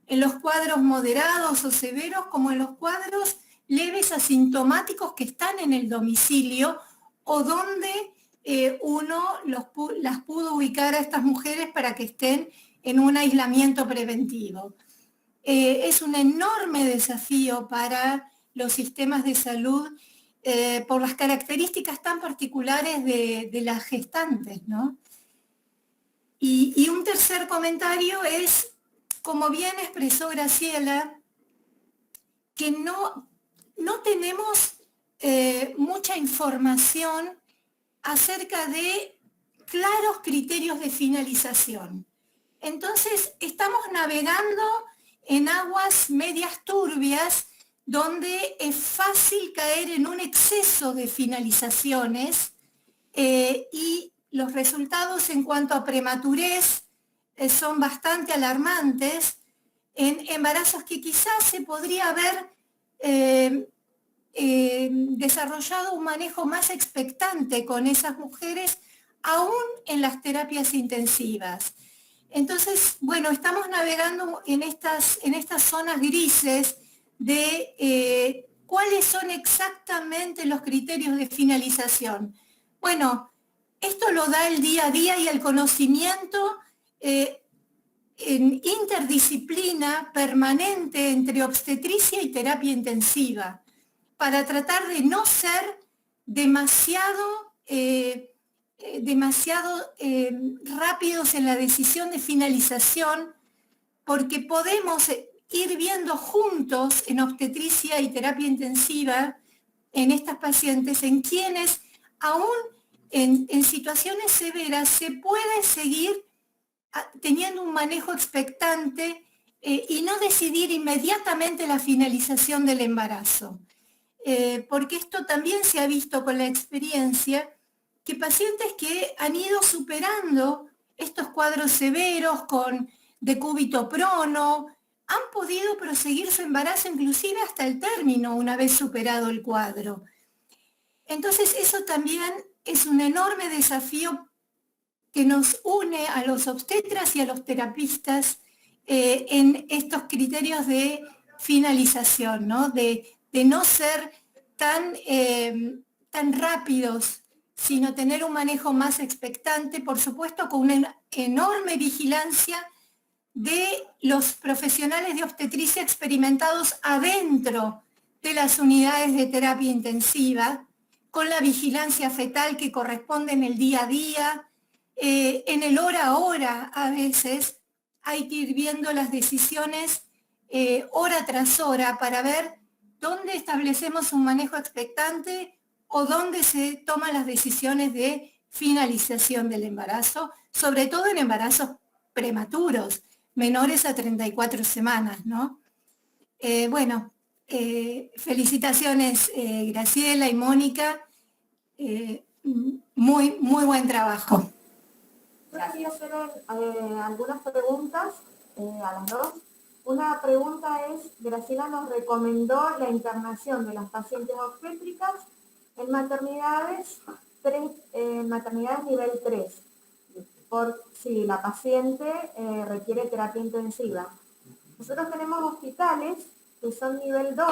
en los cuadros moderados o severos, como en los cuadros leves asintomáticos que están en el domicilio o donde uno las pudo ubicar a estas mujeres para que estén en un aislamiento preventivo. Es un enorme desafío para los sistemas de salud por las características tan particulares de las gestantes, ¿no? Y un tercer comentario es, como bien expresó Graciela, que no tenemos mucha información acerca de claros criterios de finalización. Entonces, estamos navegando en aguas medias turbias donde es fácil caer en un exceso de finalizaciones y los resultados en cuanto a prematurez son bastante alarmantes en embarazos que quizás se podría haber desarrollado un manejo más expectante con esas mujeres, aún en las terapias intensivas. Entonces, bueno, estamos navegando en estas zonas grises de cuáles son exactamente los criterios de finalización. Bueno, esto lo da el día a día y el conocimiento en interdisciplina permanente entre obstetricia y terapia intensiva, para tratar de no ser demasiado rápidos en la decisión de finalización, porque podemos ir viendo juntos en obstetricia y terapia intensiva en estas pacientes en quienes aún en situaciones severas se puede seguir teniendo un manejo expectante y no decidir inmediatamente la finalización del embarazo. Porque esto también se ha visto con la experiencia, que pacientes que han ido superando estos cuadros severos con decúbito prono, han podido proseguir su embarazo inclusive hasta el término una vez superado el cuadro. Entonces eso también es un enorme desafío que nos une a los obstetras y a los terapistas en estos criterios de finalización, ¿no? De no ser tan rápidos, sino tener un manejo más expectante, por supuesto con una enorme vigilancia de los profesionales de obstetricia experimentados adentro de las unidades de terapia intensiva, con la vigilancia fetal que corresponde en el día a día, en el hora a hora a veces hay que ir viendo las decisiones hora tras hora para ver dónde establecemos un manejo expectante o dónde se toman las decisiones de finalización del embarazo, sobre todo en embarazos prematuros, menores a 34 semanas, ¿no? Felicitaciones Graciela y Mónica. muy buen trabajo. Yo quería hacer algunas preguntas a las dos. Una pregunta es, Graciela nos recomendó la internación de las pacientes obstétricas en maternidades, maternidades nivel 3, por si la paciente requiere terapia intensiva. Nosotros tenemos hospitales que son nivel 2,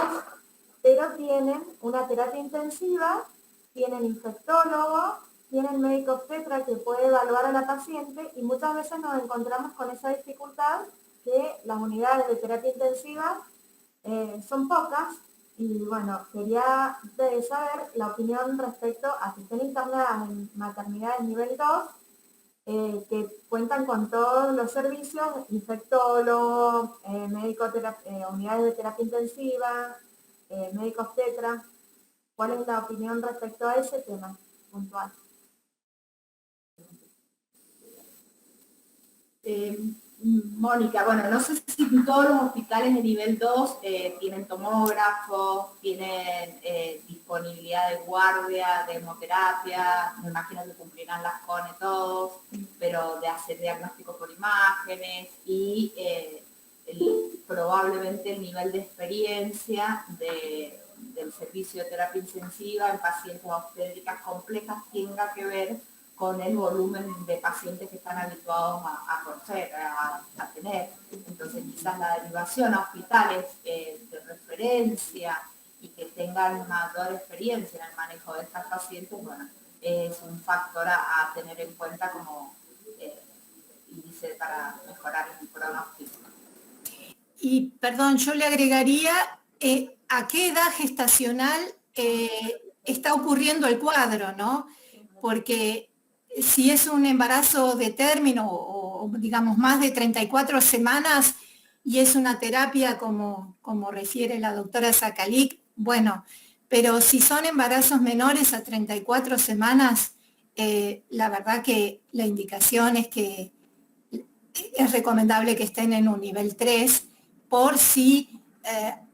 pero tienen una terapia intensiva, tienen infectólogo, tienen médico obstetra que puede evaluar a la paciente y muchas veces nos encontramos con esa dificultad que las unidades de terapia intensiva son pocas y bueno, quería saber la opinión respecto a que estén internadas en maternidades nivel 2 que cuentan con todos los servicios, infectólogo, unidades de terapia intensiva, médico obstetra. ¿Cuál es la opinión respecto a ese tema puntual? Mónica, bueno, no sé si todos los hospitales de nivel 2 tienen tomógrafos, tienen disponibilidad de guardia, de hemoterapia, me imagino que cumplirán las CONE todos, pero de hacer diagnósticos por imágenes y probablemente el nivel de experiencia del servicio de terapia intensiva en pacientes obstétricas complejas tenga que ver con el volumen de pacientes que están habituados a conocer, a tener. Entonces quizás la derivación a hospitales de referencia y que tengan mayor experiencia en el manejo de estas pacientes, bueno, es un factor a tener en cuenta como índice para mejorar el pronóstico. Y perdón, yo le agregaría a qué edad gestacional está ocurriendo el cuadro, ¿no? Porque si es un embarazo de término o digamos más de 34 semanas y es una terapia como refiere la doctora Zakalik, bueno, pero si son embarazos menores a 34 semanas, la verdad que la indicación es que es recomendable que estén en un nivel 3 por si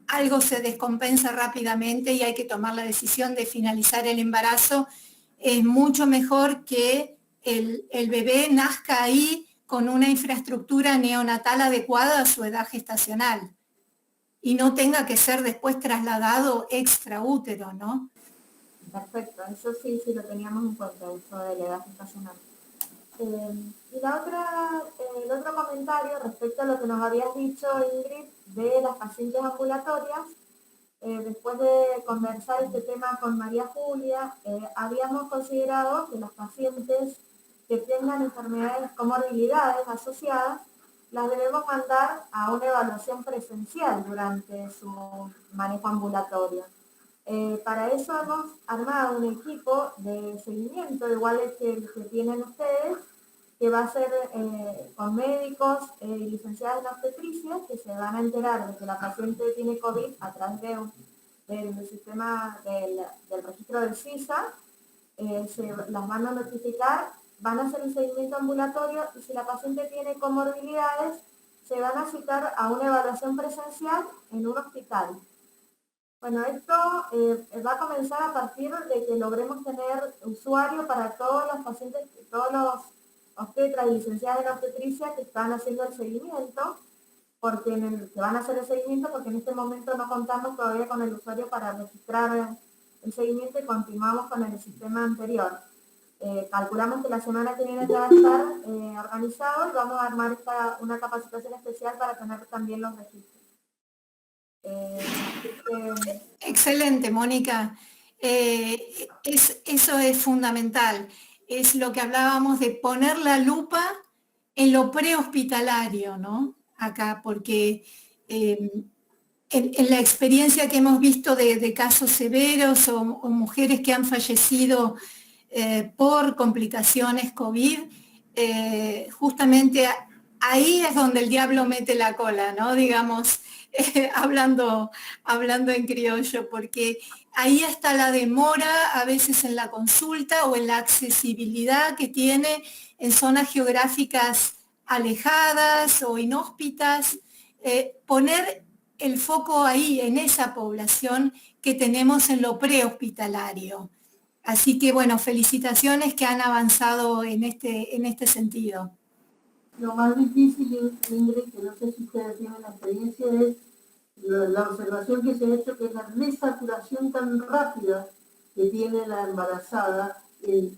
algo se descompensa rápidamente y hay que tomar la decisión de finalizar el embarazo. Es mucho mejor que el bebé nazca ahí con una infraestructura neonatal adecuada a su edad gestacional y no tenga que ser después trasladado extraútero, ¿no? Perfecto, eso sí lo teníamos en cuenta, eso de la edad gestacional. Y el otro comentario respecto a lo que nos habías dicho, Ingrid, de las pacientes ambulatorias. Después de conversar este tema con María Julia, habíamos considerado que las pacientes que tengan enfermedades, comorbilidades asociadas, las debemos mandar a una evaluación presencial durante su manejo ambulatorio. Para eso hemos armado un equipo de seguimiento, igual que el que tienen ustedes, que va a ser con médicos y licenciados en obstetricia que se van a enterar de que la paciente tiene COVID a través del sistema del registro del CISA, se las van a notificar, van a hacer el seguimiento ambulatorio y si la paciente tiene comorbilidades, se van a citar a una evaluación presencial en un hospital. Bueno, esto va a comenzar a partir de que logremos tener usuario para todos los pacientes, todos los obstetras y licenciadas en obstetricia que están haciendo el seguimiento, porque que van a hacer el seguimiento porque en este momento no contamos todavía con el usuario para registrar el seguimiento y continuamos con el sistema anterior. Calculamos que la semana que viene ya va a estar organizado y vamos a armar una capacitación especial para tener también los registros. Excelente, Mónica. Eso es fundamental. Es lo que hablábamos de poner la lupa en lo prehospitalario, ¿no? Acá, porque en la experiencia que hemos visto de casos severos o mujeres que han fallecido por complicaciones COVID, justamente ahí es donde el diablo mete la cola, ¿no? Digamos, hablando en criollo, porque ahí está la demora a veces en la consulta o en la accesibilidad que tiene en zonas geográficas alejadas o inhóspitas, poner el foco ahí en esa población que tenemos en lo prehospitalario. Así que bueno, felicitaciones que han avanzado en este sentido. Lo más difícil, Ingrid, que no sé si ustedes tienen la experiencia, es la observación que se ha hecho, que es la resaturación tan rápida que tiene la embarazada en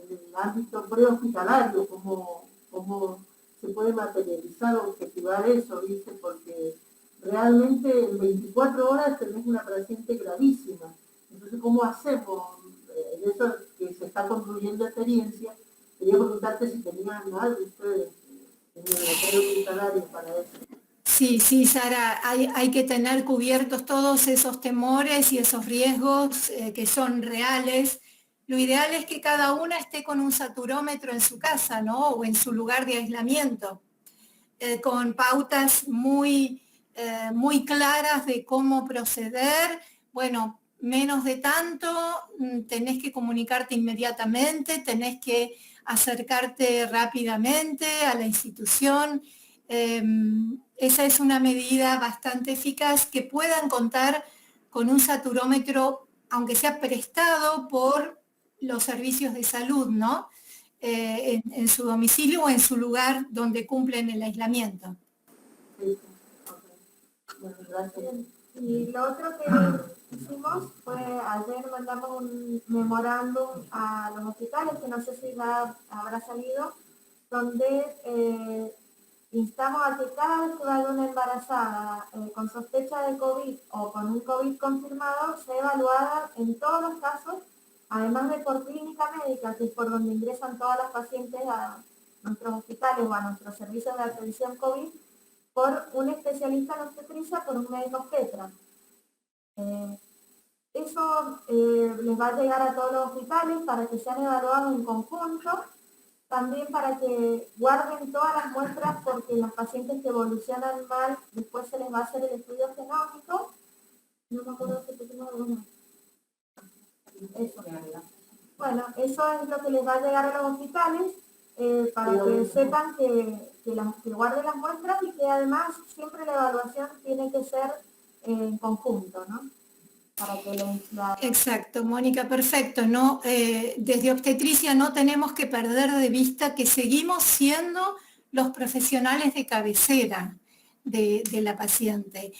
el ámbito prehospitalario, como se puede materializar o objetivar eso, ¿viste? Porque realmente en 24 horas tenés una paciente gravísima. Entonces, ¿cómo hacemos? En eso que se está construyendo experiencia, quería preguntarte si tenían algo ustedes en el prehospitalario para eso. Sí, sí, Sara, hay que tener cubiertos todos esos temores y esos riesgos que son reales. Lo ideal es que cada una esté con un saturómetro en su casa, ¿no? O en su lugar de aislamiento, con pautas muy claras de cómo proceder. Bueno, menos de tanto, tenés que comunicarte inmediatamente, tenés que acercarte rápidamente a la institución. Esa es una medida bastante eficaz, que puedan contar con un saturómetro, aunque sea prestado por los servicios de salud, ¿no? En su domicilio o en su lugar donde cumplen el aislamiento. Sí, ok. Bueno, gracias. Y lo otro que hicimos fue, ayer mandamos un memorándum a los hospitales, que no sé si habrá salido, donde instamos a que cada vez que vaya una embarazada con sospecha de COVID o con un COVID confirmado, sea evaluada en todos los casos, además de por clínica médica, que es por donde ingresan todas las pacientes a nuestros hospitales o a nuestros servicios de atención COVID, por un especialista en obstetricia, por un médico obstetra. Eso les va a llegar a todos los hospitales para que sean evaluados en conjunto, también para que guarden todas las muestras, porque los pacientes que evolucionan mal, después se les va a hacer el estudio genómico. No me acuerdo si pusimos alguna. Eso. Bueno, eso es lo que les va a llegar a los hospitales, para que sepan que guarden las muestras, y que además siempre la evaluación tiene que ser en conjunto, ¿no? Para que Exacto, Mónica, perfecto. No, desde obstetricia no tenemos que perder de vista que seguimos siendo los profesionales de cabecera de la paciente,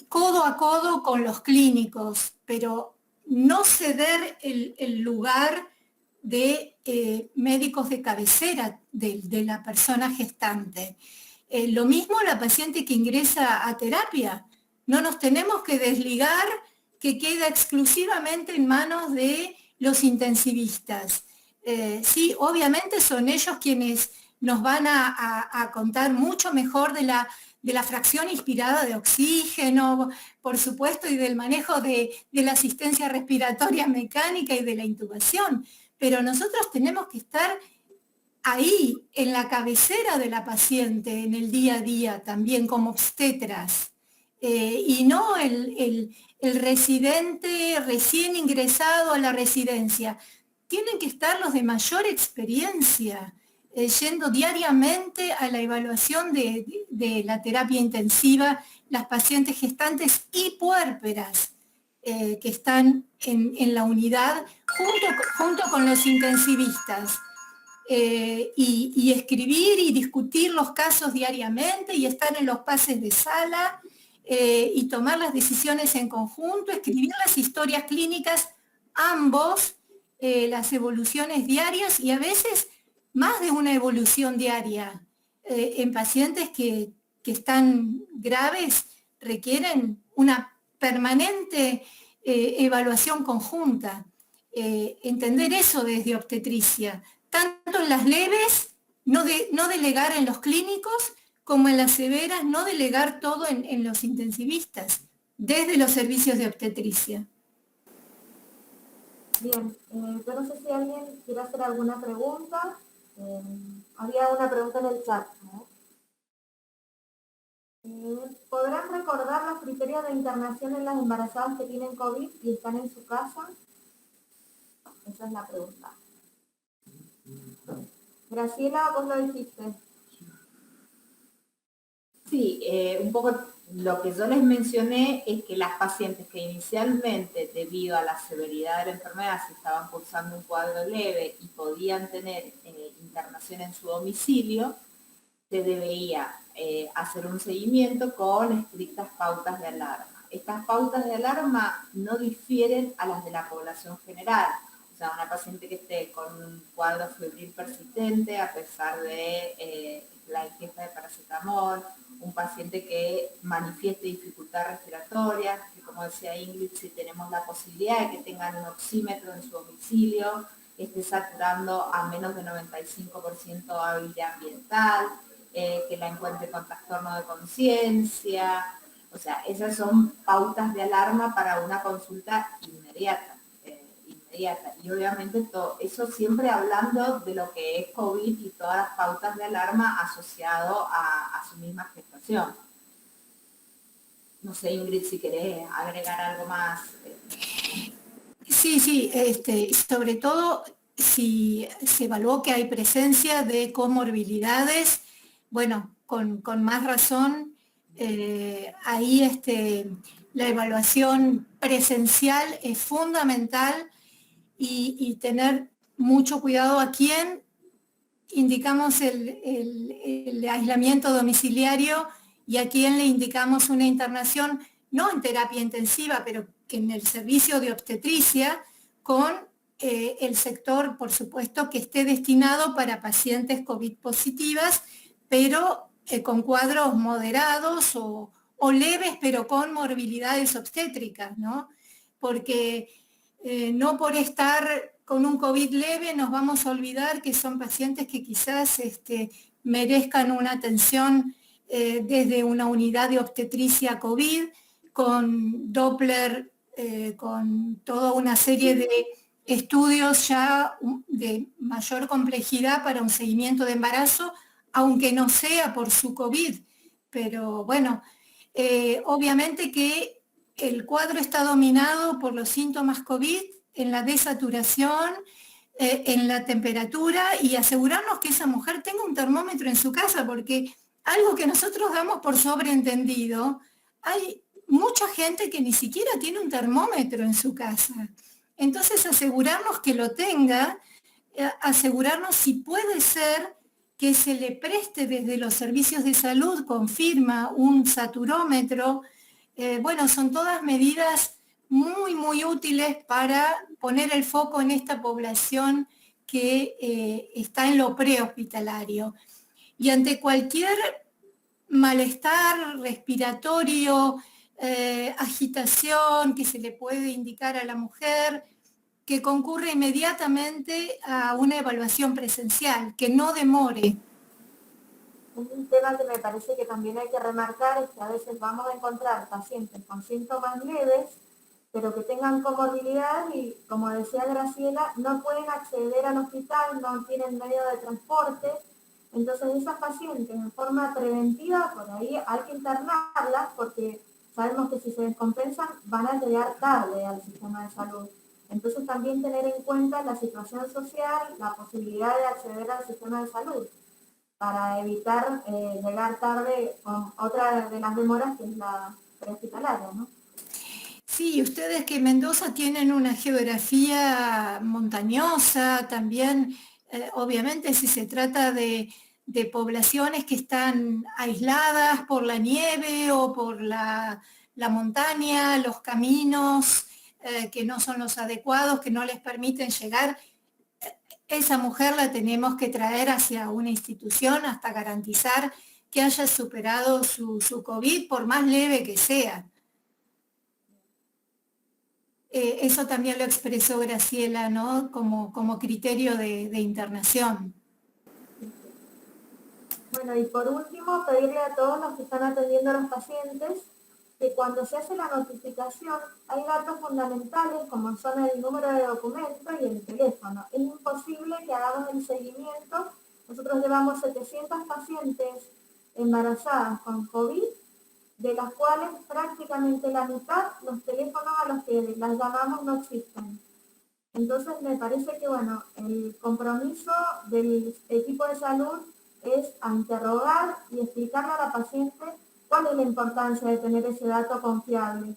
codo a codo con los clínicos, pero no ceder el lugar de médicos de cabecera de la persona gestante. Lo mismo la paciente que ingresa a terapia. No nos tenemos que desligar, que queda exclusivamente en manos de los intensivistas. Sí, obviamente son ellos quienes nos van a contar mucho mejor de la fracción inspirada de oxígeno, por supuesto, y del manejo de la asistencia respiratoria mecánica y de la intubación. Pero nosotros tenemos que estar ahí, en la cabecera de la paciente, en el día a día, también como obstetras. Y no el residente recién ingresado a la residencia. Tienen que estar los de mayor experiencia, yendo diariamente a la evaluación de la terapia intensiva, las pacientes gestantes y puérperas que están en la unidad junto con los intensivistas. Y escribir y discutir los casos diariamente y estar en los pases de sala, y tomar las decisiones en conjunto, escribir las historias clínicas, ambos, las evoluciones diarias, y a veces más de una evolución diaria. En pacientes que están graves requieren una permanente evaluación conjunta. Entender eso desde obstetricia, tanto en las leves, no delegar en los clínicos, como en las severas, no delegar todo en los intensivistas, desde los servicios de obstetricia. Bien, yo no sé si alguien quiere hacer alguna pregunta. Había una pregunta en el chat, ¿no? ¿Podrán recordar los criterios de internación en las embarazadas que tienen COVID y están en su casa? Esa es la pregunta. Graciela, vos lo dijiste. Sí, un poco Lo que yo les mencioné es que las pacientes que inicialmente, debido a la severidad de la enfermedad, se estaban cursando un cuadro leve y podían tener internación en su domicilio, se debería hacer un seguimiento con estrictas pautas de alarma. Estas pautas de alarma no difieren a las de la población general. O sea, una paciente que esté con un cuadro febril persistente a pesar de la ingesta de paracetamol, un paciente que manifieste dificultad respiratoria, que como decía Ingrid, si tenemos la posibilidad de que tengan un oxímetro en su domicilio, esté saturando a menos de 95% habilidad ambiental, que la encuentre con trastorno de conciencia. O sea, esas son pautas de alarma para una consulta inmediata. Y obviamente todo eso siempre hablando de lo que es COVID y todas las pautas de alarma asociado a su misma gestación. No sé, Ingrid, si querés agregar algo más. Sí, sobre todo si se evaluó que hay presencia de comorbilidades, bueno, con más razón, ahí la evaluación presencial es fundamental y tener mucho cuidado a quién indicamos el aislamiento domiciliario y a quién le indicamos una internación, no en terapia intensiva, pero que en el servicio de obstetricia, con el sector, por supuesto, que esté destinado para pacientes COVID positivas, pero con cuadros moderados o leves, pero con morbilidades obstétricas, ¿no? Porque no por estar con un COVID leve nos vamos a olvidar que son pacientes que quizás merezcan una atención desde una unidad de obstetricia COVID, con Doppler, con toda una serie de estudios ya de mayor complejidad para un seguimiento de embarazo, aunque no sea por su COVID. Pero bueno, obviamente que el cuadro está dominado por los síntomas COVID, en la desaturación, en la temperatura, y asegurarnos que esa mujer tenga un termómetro en su casa, porque algo que nosotros damos por sobreentendido, hay mucha gente que ni siquiera tiene un termómetro en su casa. Entonces asegurarnos que lo tenga, asegurarnos si puede ser que se le preste desde los servicios de salud, confirma un saturómetro. Bueno, son todas medidas muy útiles para poner el foco en esta población que está en lo prehospitalario. Y ante cualquier malestar respiratorio, agitación que se le puede indicar a la mujer, que concurre inmediatamente a una evaluación presencial, que no demore. Un tema que me parece que también hay que remarcar es que a veces vamos a encontrar pacientes con síntomas leves, pero que tengan comorbilidad y, como decía Graciela, no pueden acceder al hospital, no tienen medio de transporte. Entonces esas pacientes en forma preventiva, por ahí hay que internarlas porque sabemos que si se descompensan van a llegar tarde al sistema de salud. Entonces también tener en cuenta la situación social, la posibilidad de acceder al sistema de salud, para evitar llegar tarde con otra de las demoras que es la prehospitalaria, ¿no? Sí, ustedes que Mendoza tienen una geografía montañosa, también obviamente si se trata de poblaciones que están aisladas por la nieve o por la montaña, los caminos que no son los adecuados, que no les permiten llegar, esa mujer la tenemos que traer hacia una institución hasta garantizar que haya superado su COVID, por más leve que sea. Eso también lo expresó Graciela, ¿no? Como criterio de internación. Bueno, y por último, pedirle a todos los que están atendiendo a los pacientes que cuando se hace la notificación hay datos fundamentales como son el número de documento y el teléfono. Es imposible que hagamos el seguimiento. Nosotros llevamos 700 pacientes embarazadas con COVID, de las cuales prácticamente la mitad, los teléfonos a los que las llamamos no existen. Entonces me parece que, bueno, el compromiso del equipo de salud es a interrogar y explicarle a la paciente ¿cuál es la importancia de tener ese dato confiable?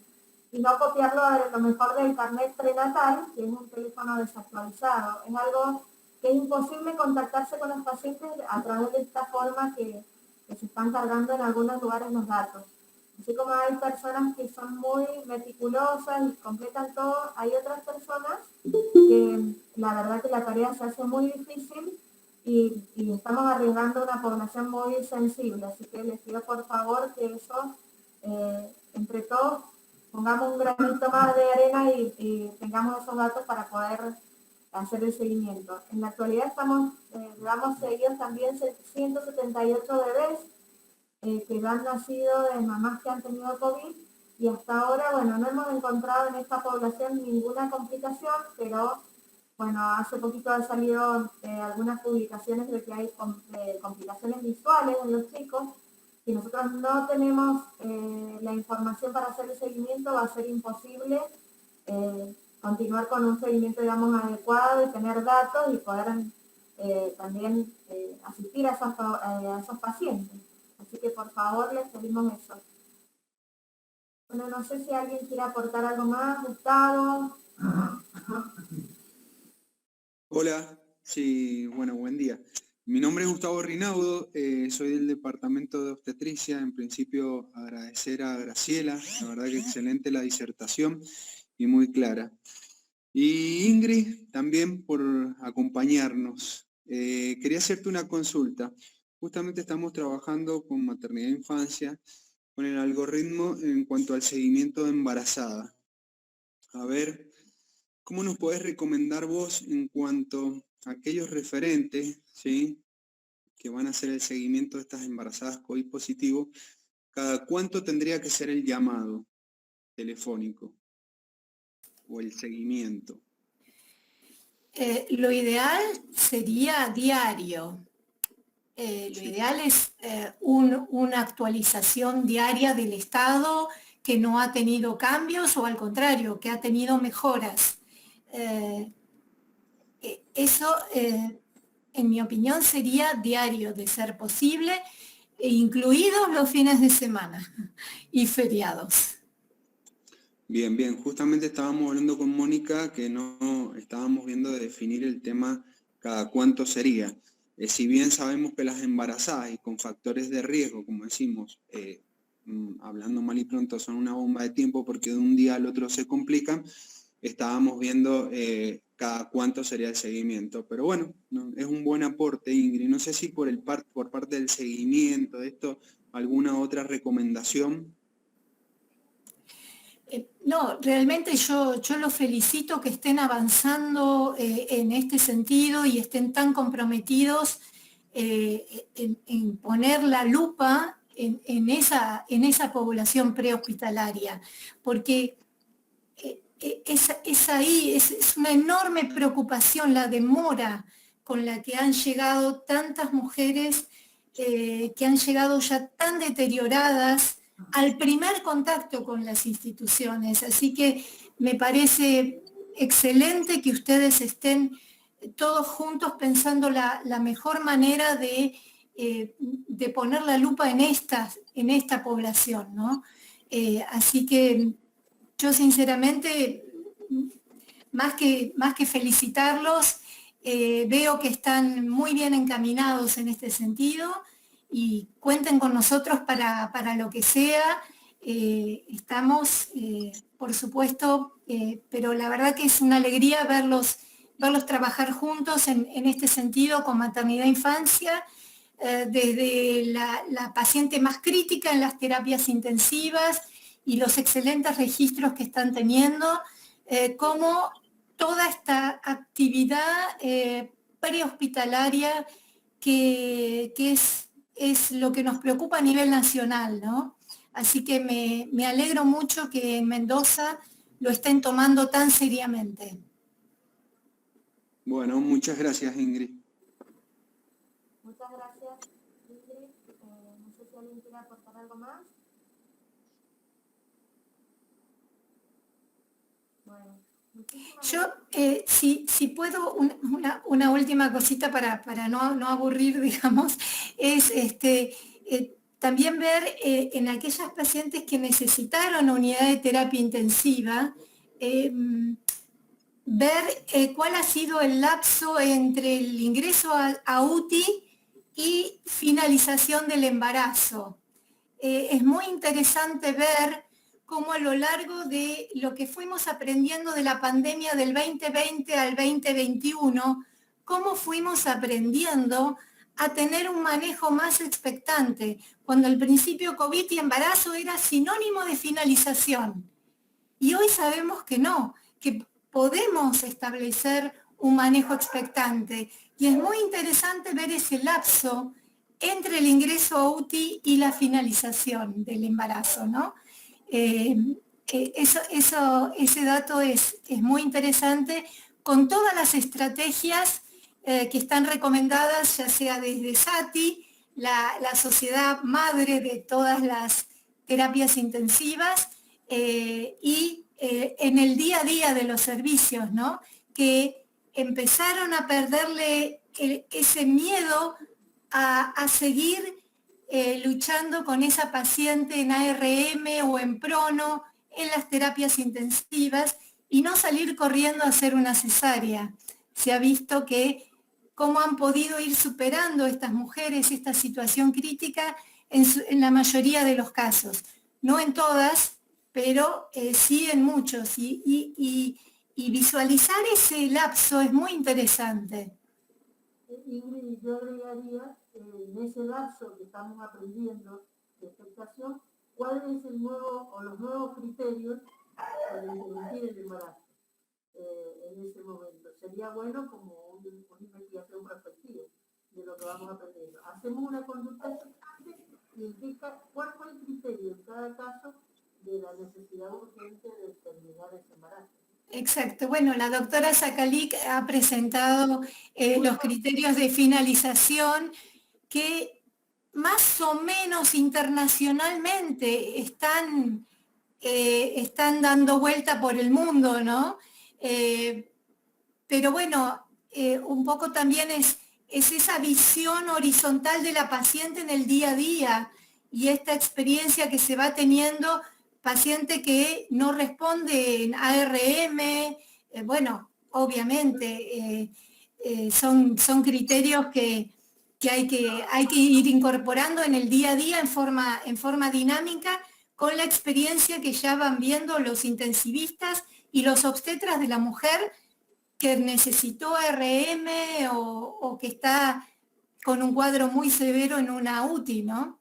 Y no copiarlo a lo mejor del carnet prenatal, que es un teléfono desactualizado. Es algo que es imposible contactarse con los pacientes a través de esta forma que se están cargando en algunos lugares los datos. Así como hay personas que son muy meticulosas y completan todo, hay otras personas que la verdad que la tarea se hace muy difícil y estamos arriesgando una población muy sensible. Así que les pido por favor que eso, entre todos, pongamos un granito más de arena y tengamos esos datos para poder hacer el seguimiento. En la actualidad llevamos seguidos también 178 bebés que ya han nacido de mamás que han tenido COVID y hasta ahora, bueno, no hemos encontrado en esta población ninguna complicación, pero bueno, hace poquito han salido algunas publicaciones de que hay complicaciones visuales en los chicos. Si nosotros no tenemos la información para hacer el seguimiento, va a ser imposible continuar con un seguimiento, digamos, adecuado y tener datos y poder también asistir a esos pacientes. Así que por favor les pedimos eso. Bueno, no sé si alguien quiere aportar algo más. Gustavo. Hola, sí, bueno, buen día. Mi nombre es Gustavo Rinaudo, soy del departamento de obstetricia. En principio agradecer a Graciela, la verdad que excelente la disertación y muy clara. Y Ingrid también por acompañarnos. Quería hacerte una consulta. Justamente estamos trabajando con maternidad e infancia, con el algoritmo en cuanto al seguimiento de embarazada. A ver, ¿cómo nos podés recomendar vos en cuanto a aquellos referentes, ¿sí?, que van a hacer el seguimiento de estas embarazadas COVID positivo? ¿Cada cuánto tendría que ser el llamado telefónico o el seguimiento? Lo ideal sería diario. Lo ideal es una actualización diaria del estado que no ha tenido cambios o al contrario, que ha tenido mejoras. Eso, en mi opinión, sería diario de ser posible, incluidos los fines de semana y feriados. Bien, bien. Justamente estábamos hablando con Mónica que no estábamos viendo de definir el tema cada cuánto sería. Si bien sabemos que las embarazadas y con factores de riesgo, como decimos, hablando mal y pronto, son una bomba de tiempo porque de un día al otro se complican, estábamos viendo cada cuánto sería el seguimiento. Pero bueno, no, es un buen aporte, Ingrid. No sé si por parte del seguimiento de esto, alguna otra recomendación. No, realmente yo los felicito que estén avanzando en este sentido y estén tan comprometidos en poner la lupa en esa población prehospitalaria, porque es una enorme preocupación la demora con la que han llegado tantas mujeres que han llegado ya tan deterioradas al primer contacto con las instituciones. Así que me parece excelente que ustedes estén todos juntos pensando la mejor manera de poner la lupa en esta población, ¿no? Así que yo sinceramente, más que felicitarlos, veo que están muy bien encaminados en este sentido y cuenten con nosotros para lo que sea. Estamos, por supuesto, pero la verdad que es una alegría verlos trabajar juntos en este sentido con maternidad e infancia, desde la paciente más crítica en las terapias intensivas y los excelentes registros que están teniendo, como toda esta actividad prehospitalaria que es lo que nos preocupa a nivel nacional, ¿no? Así que me alegro mucho que en Mendoza lo estén tomando tan seriamente. Bueno, muchas gracias, Ingrid. Muchas gracias, Ingrid. No sé si alguien quiere aportar algo más. Bueno, yo, si puedo, una última cosita para no aburrir, digamos, es también ver en aquellas pacientes que necesitaron unidad de terapia intensiva, ver cuál ha sido el lapso entre el ingreso a UTI y finalización del embarazo. Es muy interesante ver cómo a lo largo de lo que fuimos aprendiendo de la pandemia del 2020 al 2021, cómo fuimos aprendiendo a tener un manejo más expectante, cuando al principio COVID y embarazo era sinónimo de finalización. Y hoy sabemos que no, que podemos establecer un manejo expectante. Y es muy interesante ver ese lapso entre el ingreso a UTI y la finalización del embarazo, ¿no? Ese dato es muy interesante, con todas las estrategias que están recomendadas, ya sea desde SATI, la sociedad madre de todas las terapias intensivas, y en el día a día de los servicios, ¿no? Que empezaron a perderle ese miedo a seguir luchando con esa paciente en ARM o en prono, en las terapias intensivas, y no salir corriendo a hacer una cesárea. Se ha visto que cómo han podido ir superando estas mujeres esta situación crítica en la mayoría de los casos. No en todas, pero sí en muchos. Y visualizar ese lapso es muy interesante. Ingrid, yo agregaría en ese lapso que estamos aprendiendo de expectación, cuál es el nuevo o los nuevos criterios para interrumpir el embarazo en ese momento. Sería bueno como una investigación prospectiva de lo que vamos aprendiendo. Hacemos una conducta expectante y indica cuál fue el criterio en cada caso de la necesidad urgente de terminar ese embarazo. Exacto. Bueno, la doctora Sakalik ha presentado los criterios de finalización que más o menos internacionalmente están dando vuelta por el mundo, ¿no? Pero bueno, un poco también es esa visión horizontal de la paciente en el día a día y esta experiencia que se va teniendo, paciente que no responde en ARM, bueno, obviamente son criterios que hay que ir incorporando en el día a día en forma dinámica, con la experiencia que ya van viendo los intensivistas y los obstetras de la mujer que necesitó ARM o que está con un cuadro muy severo en una UTI, ¿no?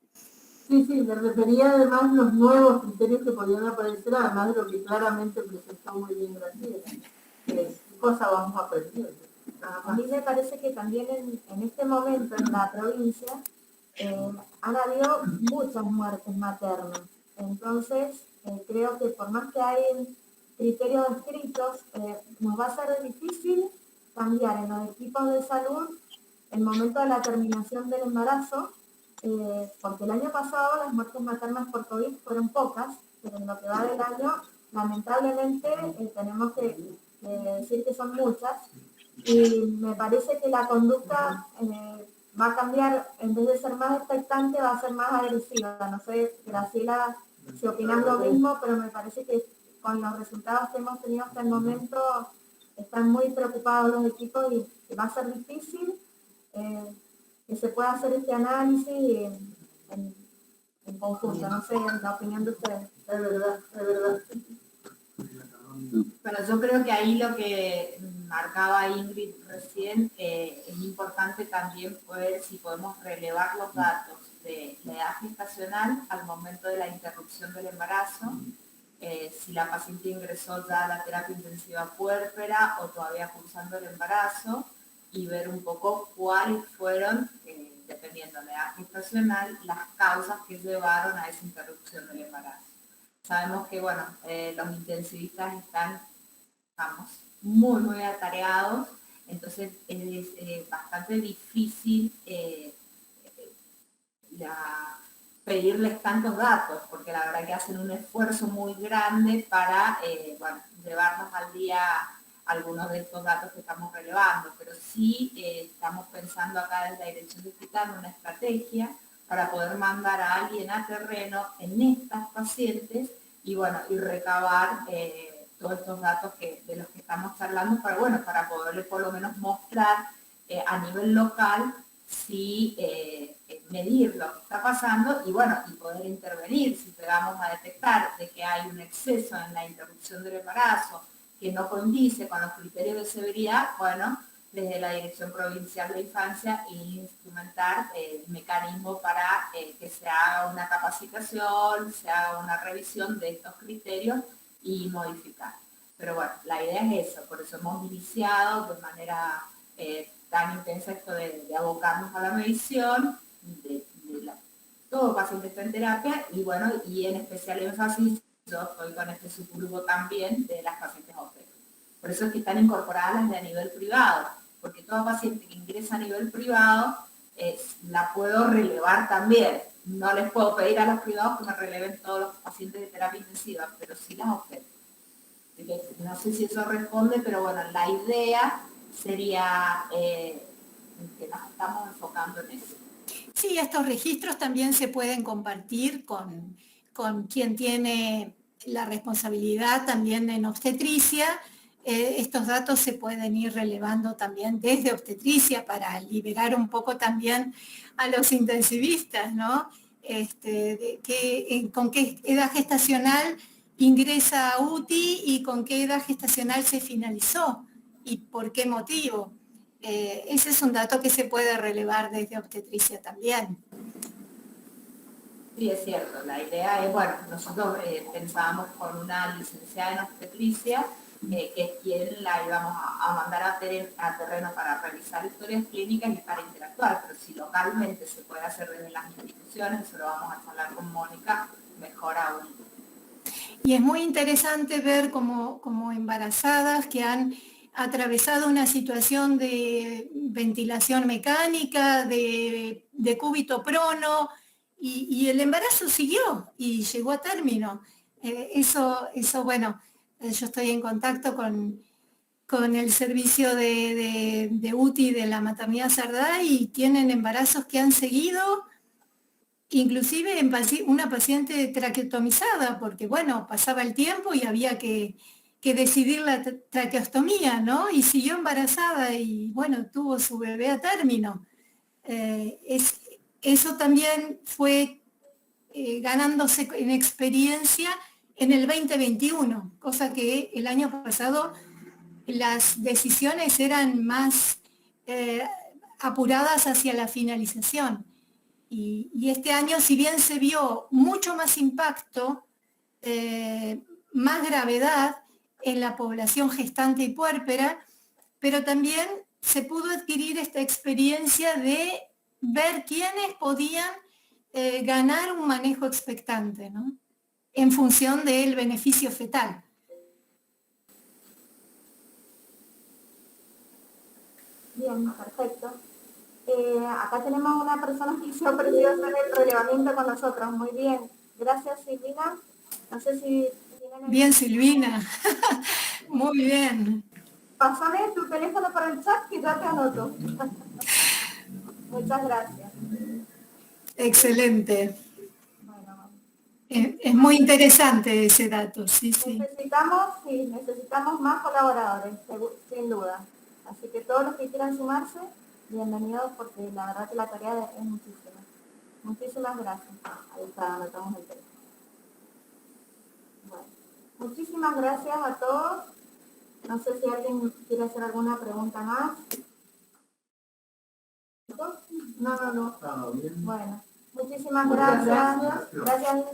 Sí, me refería además los nuevos criterios que podían aparecer, además de lo que claramente presentó muy bien Graciela. ¿Qué cosa vamos aprendiendo? A mí me parece que también en este momento en la provincia han habido muchas muertes maternas. Entonces, creo que por más que hay criterios escritos, nos va a ser difícil cambiar en los equipos de salud el momento de la terminación del embarazo, porque el año pasado las muertes maternas por COVID fueron pocas, pero en lo que va del año, lamentablemente, tenemos que decir que son muchas, y me parece que la conducta va a cambiar, en vez de ser más expectante, va a ser más agresiva. No sé, Graciela, si opinas lo mismo, pero me parece que con los resultados que hemos tenido hasta el momento, están muy preocupados los equipos y va a ser difícil que se pueda hacer este análisis en conjunto. No sé, la opinión de ustedes. Es verdad. Bueno, yo creo que ahí lo que marcaba Ingrid recién es importante también ver si podemos relevar los datos de la edad gestacional al momento de la interrupción del embarazo, si la paciente ingresó ya a la terapia intensiva puérpera o todavía cursando el embarazo, y ver un poco cuáles fueron, dependiendo de la edad gestacional, las causas que llevaron a esa interrupción del embarazo. Sabemos que, bueno, los intensivistas están, vamos, muy atareados, entonces es bastante difícil pedirles tantos datos, porque la verdad que hacen un esfuerzo muy grande para, bueno, llevarnos al día algunos de estos datos que estamos relevando, pero sí estamos pensando acá desde la Dirección de Hospital una estrategia para poder mandar a alguien a terreno en estas pacientes y bueno, y recabar todos estos datos de los que estamos charlando para poderle por lo menos mostrar a nivel local si medir lo que está pasando y bueno, y poder intervenir si llegamos a detectar de que hay un exceso en la interrupción del embarazo que no condice con los criterios de severidad, bueno, desde la Dirección Provincial de Infancia e instrumentar el mecanismo para que se haga una capacitación, se haga una revisión de estos criterios y modificar. Pero bueno, la idea es eso, por eso hemos iniciado de manera tan intensa esto de abocarnos a la medición de todo paciente está en terapia y bueno, y en especial énfasis, yo estoy con este subgrupo también de las pacientes OPE. Por eso es que están incorporadas las de a nivel privado, porque toda paciente que ingresa a nivel privado la puedo relevar también. No les puedo pedir a los privados que me releven todos los pacientes de terapia intensiva, pero sí las OPE. No sé si eso responde, pero bueno, la idea sería que nos estamos enfocando en eso. Sí, estos registros también se pueden compartir con quien tiene la responsabilidad también en obstetricia. Estos datos se pueden ir relevando también desde obstetricia para liberar un poco también a los intensivistas, ¿no? Con qué edad gestacional ingresa a UTI y con qué edad gestacional se finalizó y por qué motivo. Ese es un dato que se puede relevar desde obstetricia también. Sí, es cierto. La idea es, bueno, nosotros pensábamos con una licenciada en obstetricia, que es quien la íbamos a mandar a terreno para realizar historias clínicas y para interactuar, pero si localmente se puede hacer desde las instituciones, eso lo vamos a hablar con Mónica, mejor aún. Y es muy interesante ver como embarazadas que han atravesado una situación de ventilación mecánica, de cúbito prono, y el embarazo siguió y llegó a término. Eso bueno, yo estoy en contacto con el servicio de UTI de la maternidad Sardá y tienen embarazos que han seguido, inclusive en una paciente traqueotomizada, porque bueno, pasaba el tiempo y había que decidir la traqueostomía, ¿no? Y siguió embarazada y bueno, tuvo su bebé a término. Eso también fue ganándose en experiencia en el 2021, cosa que el año pasado las decisiones eran más apuradas hacia la finalización. Y este año, si bien se vio mucho más impacto, más gravedad en la población gestante y puérpera, pero también se pudo adquirir esta experiencia de ver quiénes podían ganar un manejo expectante, ¿no? En función del beneficio fetal. Bien, perfecto. Acá tenemos una persona que se ofreció hacer el relevamiento con nosotros. Muy bien. Gracias, Silvina. No sé si... Bien, Silvina. Muy bien. Pásame tu teléfono para el chat que ya te anoto. Muchas gracias. Excelente. Bueno, es muy interesante ese dato, sí, sí. Necesitamos más colaboradores, sin duda. Así que todos los que quieran sumarse, bienvenidos, porque la verdad que la tarea es muchísima. Muchísimas gracias. Ahí está, anotamos el teléfono. Bueno, muchísimas gracias a todos. No sé si alguien quiere hacer alguna pregunta más. No. Bueno, muchísimas gracias. Gracias.